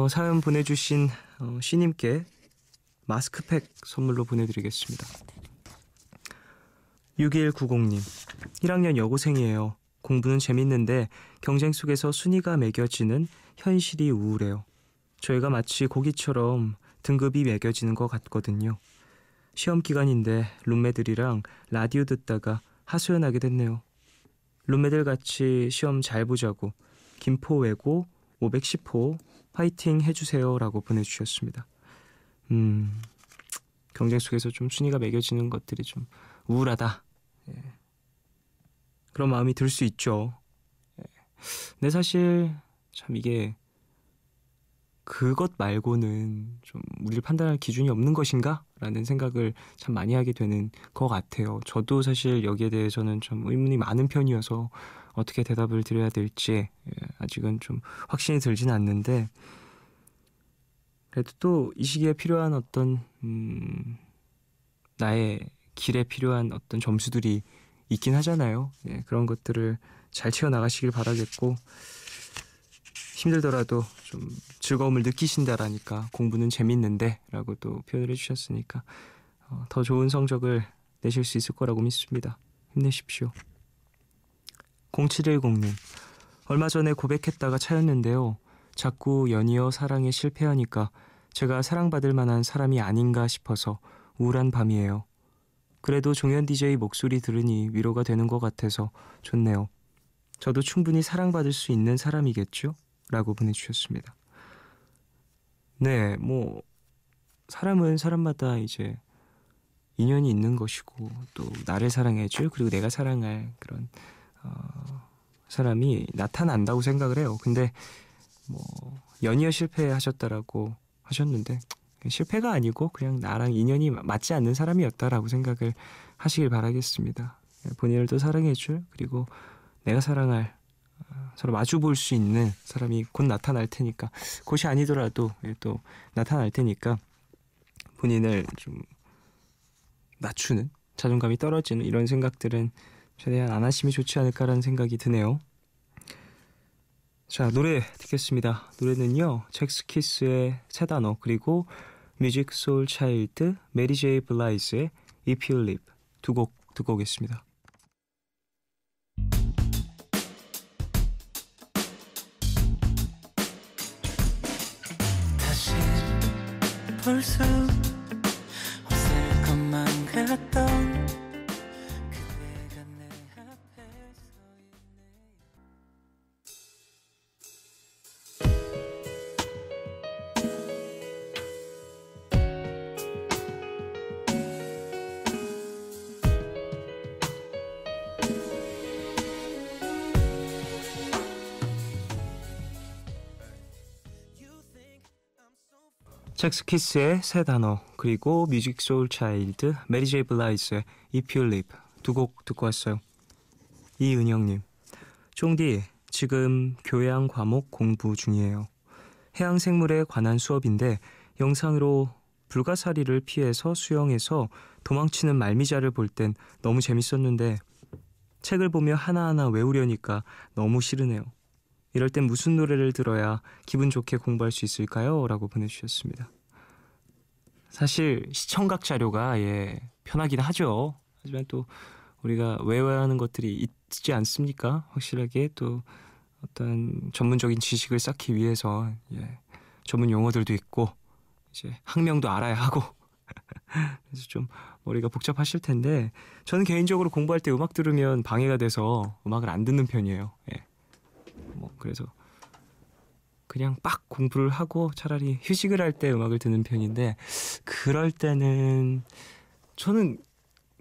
사연 보내주신 C님께 마스크팩 선물로 보내드리겠습니다. 6190님, 1학년 여고생이에요. 공부는 재밌는데 경쟁 속에서 순위가 매겨지는 현실이 우울해요. 저희가 마치 고기처럼 등급이 매겨지는 것 같거든요. 시험 기간인데 룸메들이랑 라디오 듣다가 하소연하게 됐네요. 룸메들 같이 시험 잘 보자고 김포 외고 510호 화이팅 해주세요 라고 보내주셨습니다. 경쟁 속에서 좀 순위가 매겨지는 것들이 좀 우울하다. 그런 마음이 들 수 있죠. 근데 사실 참 이게 그것 말고는 좀 우리를 판단할 기준이 없는 것인가? 라는 생각을 참 많이 하게 되는 것 같아요. 저도 사실 여기에 대해서는 좀 의문이 많은 편이어서 어떻게 대답을 드려야 될지 아직은 좀 확신이 들진 않는데, 그래도 또 이 시기에 필요한 어떤 나의 길에 필요한 어떤 점수들이 있긴 하잖아요. 그런 것들을 잘 채워나가시길 바라겠고, 힘들더라도 좀 즐거움을 느끼신다라니까 공부는 재밌는데 라고 또 표현을 해주셨으니까 더 좋은 성적을 내실 수 있을 거라고 믿습니다. 힘내십시오. 0710님, 얼마 전에 고백했다가 차였는데요. 자꾸 연이어 사랑에 실패하니까 제가 사랑받을 만한 사람이 아닌가 싶어서 우울한 밤이에요. 그래도 종현 DJ 목소리 들으니 위로가 되는 것 같아서 좋네요. 저도 충분히 사랑받을 수 있는 사람이겠죠? 라고 보내주셨습니다. 네, 뭐 사람은 사람마다 이제 인연이 있는 것이고 또 나를 사랑해줄 그리고 내가 사랑할 그런 사람이 나타난다고 생각을 해요. 근데 뭐 연이어 실패하셨다라고 하셨는데 실패가 아니고 그냥 나랑 인연이 맞지 않는 사람이었다라고 생각을 하시길 바라겠습니다. 본인을 또 사랑해줄 그리고 내가 사랑할 서로 마주 볼 수 있는 사람이 곧 나타날 테니까 곧이 아니더라도 또 나타날 테니까 본인을 좀 낮추는 자존감이 떨어지는 이런 생각들은 최대한 안 하시면 좋지 않을까라는 생각이 드네요. 자, 노래 듣겠습니다. 노래는요 잭스키스의 새 단어 그리고 뮤직 소울 차일드 메리 제이 블라이즈의 If You Live 두 곡 듣고 오겠습니다. 다시 볼 수 없을 것만 같던 그대가 내 앞에 서 있네. 잭스키스의 새 단어 그리고 뮤직 소울 차일드 메리 제이 블라이즈의 If You Live 두 곡 듣고 왔어요. 이은영님, 쫑디 지금 교양 과목 공부 중이에요. 해양생물에 관한 수업인데 영상으로 불가사리를 피해서 수영해서 도망치는 말미잘을 볼 땐 너무 재밌었는데 책을 보며 하나하나 외우려니까 너무 싫으네요. 이럴 땐 무슨 노래를 들어야 기분 좋게 공부할 수 있을까요? 라고 보내주셨습니다. 사실 시청각 자료가 편하긴 하죠. 하지만 또 우리가 외워야 하는 것들이 있지 않습니까? 확실하게 또 어떤 전문적인 지식을 쌓기 위해서 전문 용어들도 있고 이제 학명도 알아야 하고 그래서 좀 머리가 복잡하실 텐데 저는 개인적으로 공부할 때 음악 들으면 방해가 돼서 음악을 안 듣는 편이에요. 그래서 그냥 빡 공부를 하고 차라리 휴식을 할 때 음악을 듣는 편인데 그럴 때는 저는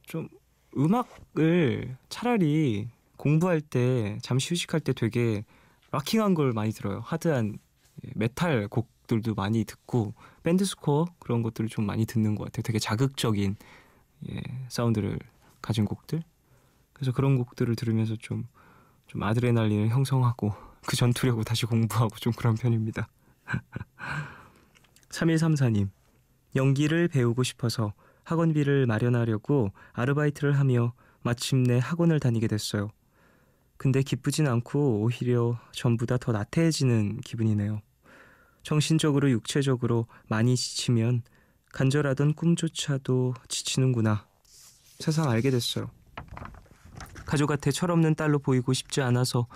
좀 음악을 차라리 공부할 때 잠시 휴식할 때 되게 락킹한 걸 많이 들어요. 하드한 메탈 곡들도 많이 듣고 밴드 스코어 그런 것들을 좀 많이 듣는 것 같아요. 되게 자극적인 사운드를 가진 곡들. 그래서 그런 곡들을 들으면서 좀 아드레날린을 형성하고 그 전투력으로 다시 공부하고 좀 그런 편입니다. 3134님, 연기를 배우고 싶어서 학원비를 마련하려고 아르바이트를 하며 마침내 학원을 다니게 됐어요. 근데 기쁘진 않고 오히려 전부 다 더 나태해지는 기분이네요. 정신적으로 육체적으로 많이 지치면 간절하던 꿈조차도 지치는구나. 세상 알게 됐어요. 가족한테 철없는 딸로 보이고 싶지 않아서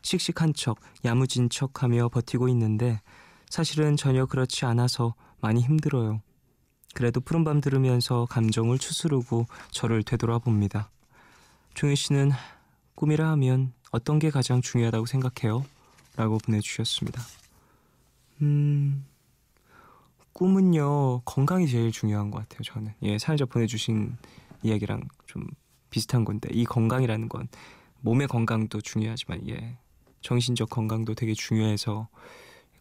씩씩한 척, 야무진 척하며 버티고 있는데 사실은 전혀 그렇지 않아서 많이 힘들어요. 그래도 푸른밤 들으면서 감정을 추스르고 저를 되돌아봅니다. 종윤 씨는 꿈이라 하면 어떤 게 가장 중요하다고 생각해요? 라고 보내주셨습니다. 꿈은요, 건강이 제일 중요한 것 같아요, 저는. 사연자 보내주신 이야기랑 좀 비슷한 건데 이 건강이라는 건 몸의 건강도 중요하지만 정신적 건강도 되게 중요해서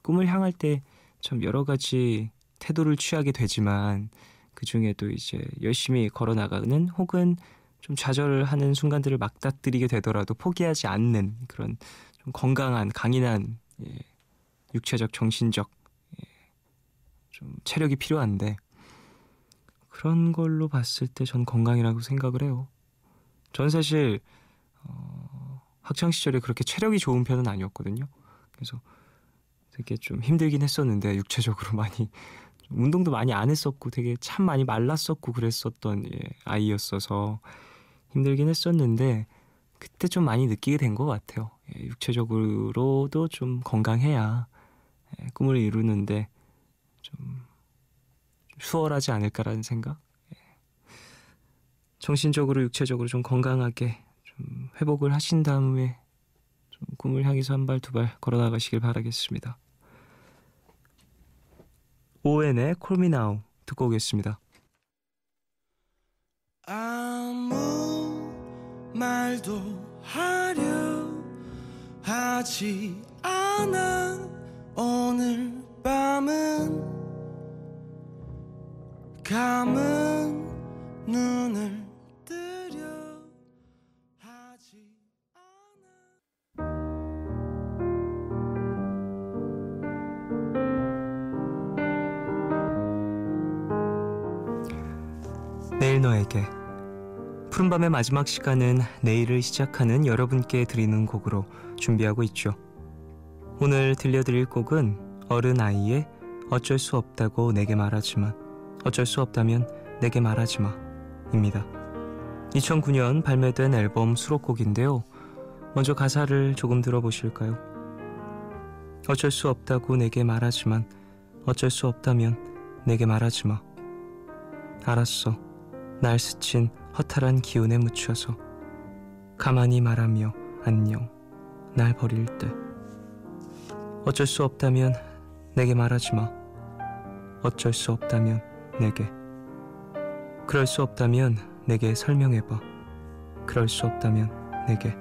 꿈을 향할 때 참 여러 가지 태도를 취하게 되지만 그 중에도 이제 열심히 걸어나가는 혹은 좀 좌절하는 순간들을 맞닥뜨리게 되더라도 포기하지 않는 그런 좀 건강한 강인한 육체적 정신적 좀 체력이 필요한데 그런 걸로 봤을 때 전 건강이라고 생각을 해요. 전 사실 학창시절에 그렇게 체력이 좋은 편은 아니었거든요. 그래서 되게 좀 힘들긴 했었는데 육체적으로 많이 운동도 많이 안 했었고 되게 참 많이 말랐었고 그랬었던 아이였어서 힘들긴 했었는데 그때 좀 많이 느끼게 된 것 같아요. 육체적으로도 좀 건강해야 꿈을 이루는데 좀 수월하지 않을까라는 생각. 정신적으로 육체적으로 좀 건강하게 좀 회복을 하신 다음에 좀 꿈을 향해서 한 발 두 발 걸어나가시길 바라겠습니다. 오웬의 Call Me Now 듣고 오겠습니다. 아무 말도 하려 하지 않아 오늘 밤은 감은 눈을 뜨려 하지 내일 너에게 푸른밤의 마지막 시간은 내일을 시작하는 여러분께 드리는 곡으로 준비하고 있죠. 오늘 들려드릴 곡은 어른아이의 어쩔 수 없다고 내게 말하지만 어쩔 수 없다면 내게 말하지마 입니다. 2009년 발매된 앨범 수록곡인데요. 먼저 가사를 조금 들어보실까요? 어쩔 수 없다고 내게 말하지만 어쩔 수 없다면 내게 말하지마. 알았어. 날 스친 허탈한 기운에 묻혀서 가만히 말하며 안녕 날 버릴 때 어쩔 수 없다면 내게 말하지마. 어쩔 수 없다면 내게 그럴 수 없다면 내게 설명해봐. 그럴 수 없다면 내게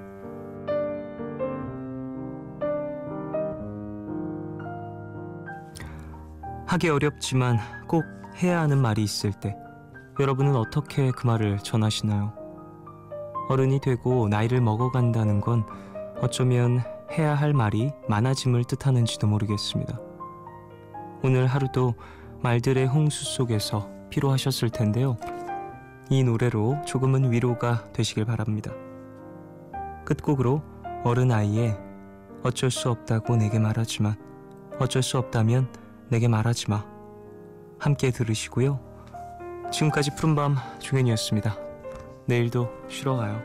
하기 어렵지만 꼭 해야 하는 말이 있을 때 여러분은 어떻게 그 말을 전하시나요? 어른이 되고 나이를 먹어간다는 건 어쩌면 해야 할 말이 많아짐을 뜻하는지도 모르겠습니다. 오늘 하루도 말들의 홍수 속에서 피로하셨을 텐데요. 이 노래로 조금은 위로가 되시길 바랍니다. 끝곡으로 어른아이의 어쩔 수 없다고 내게 말하지만 어쩔 수 없다면 내게 말하지마 함께 들으시고요. 지금까지 푸른밤 종현이었습니다. 내일도 쉬러 가요.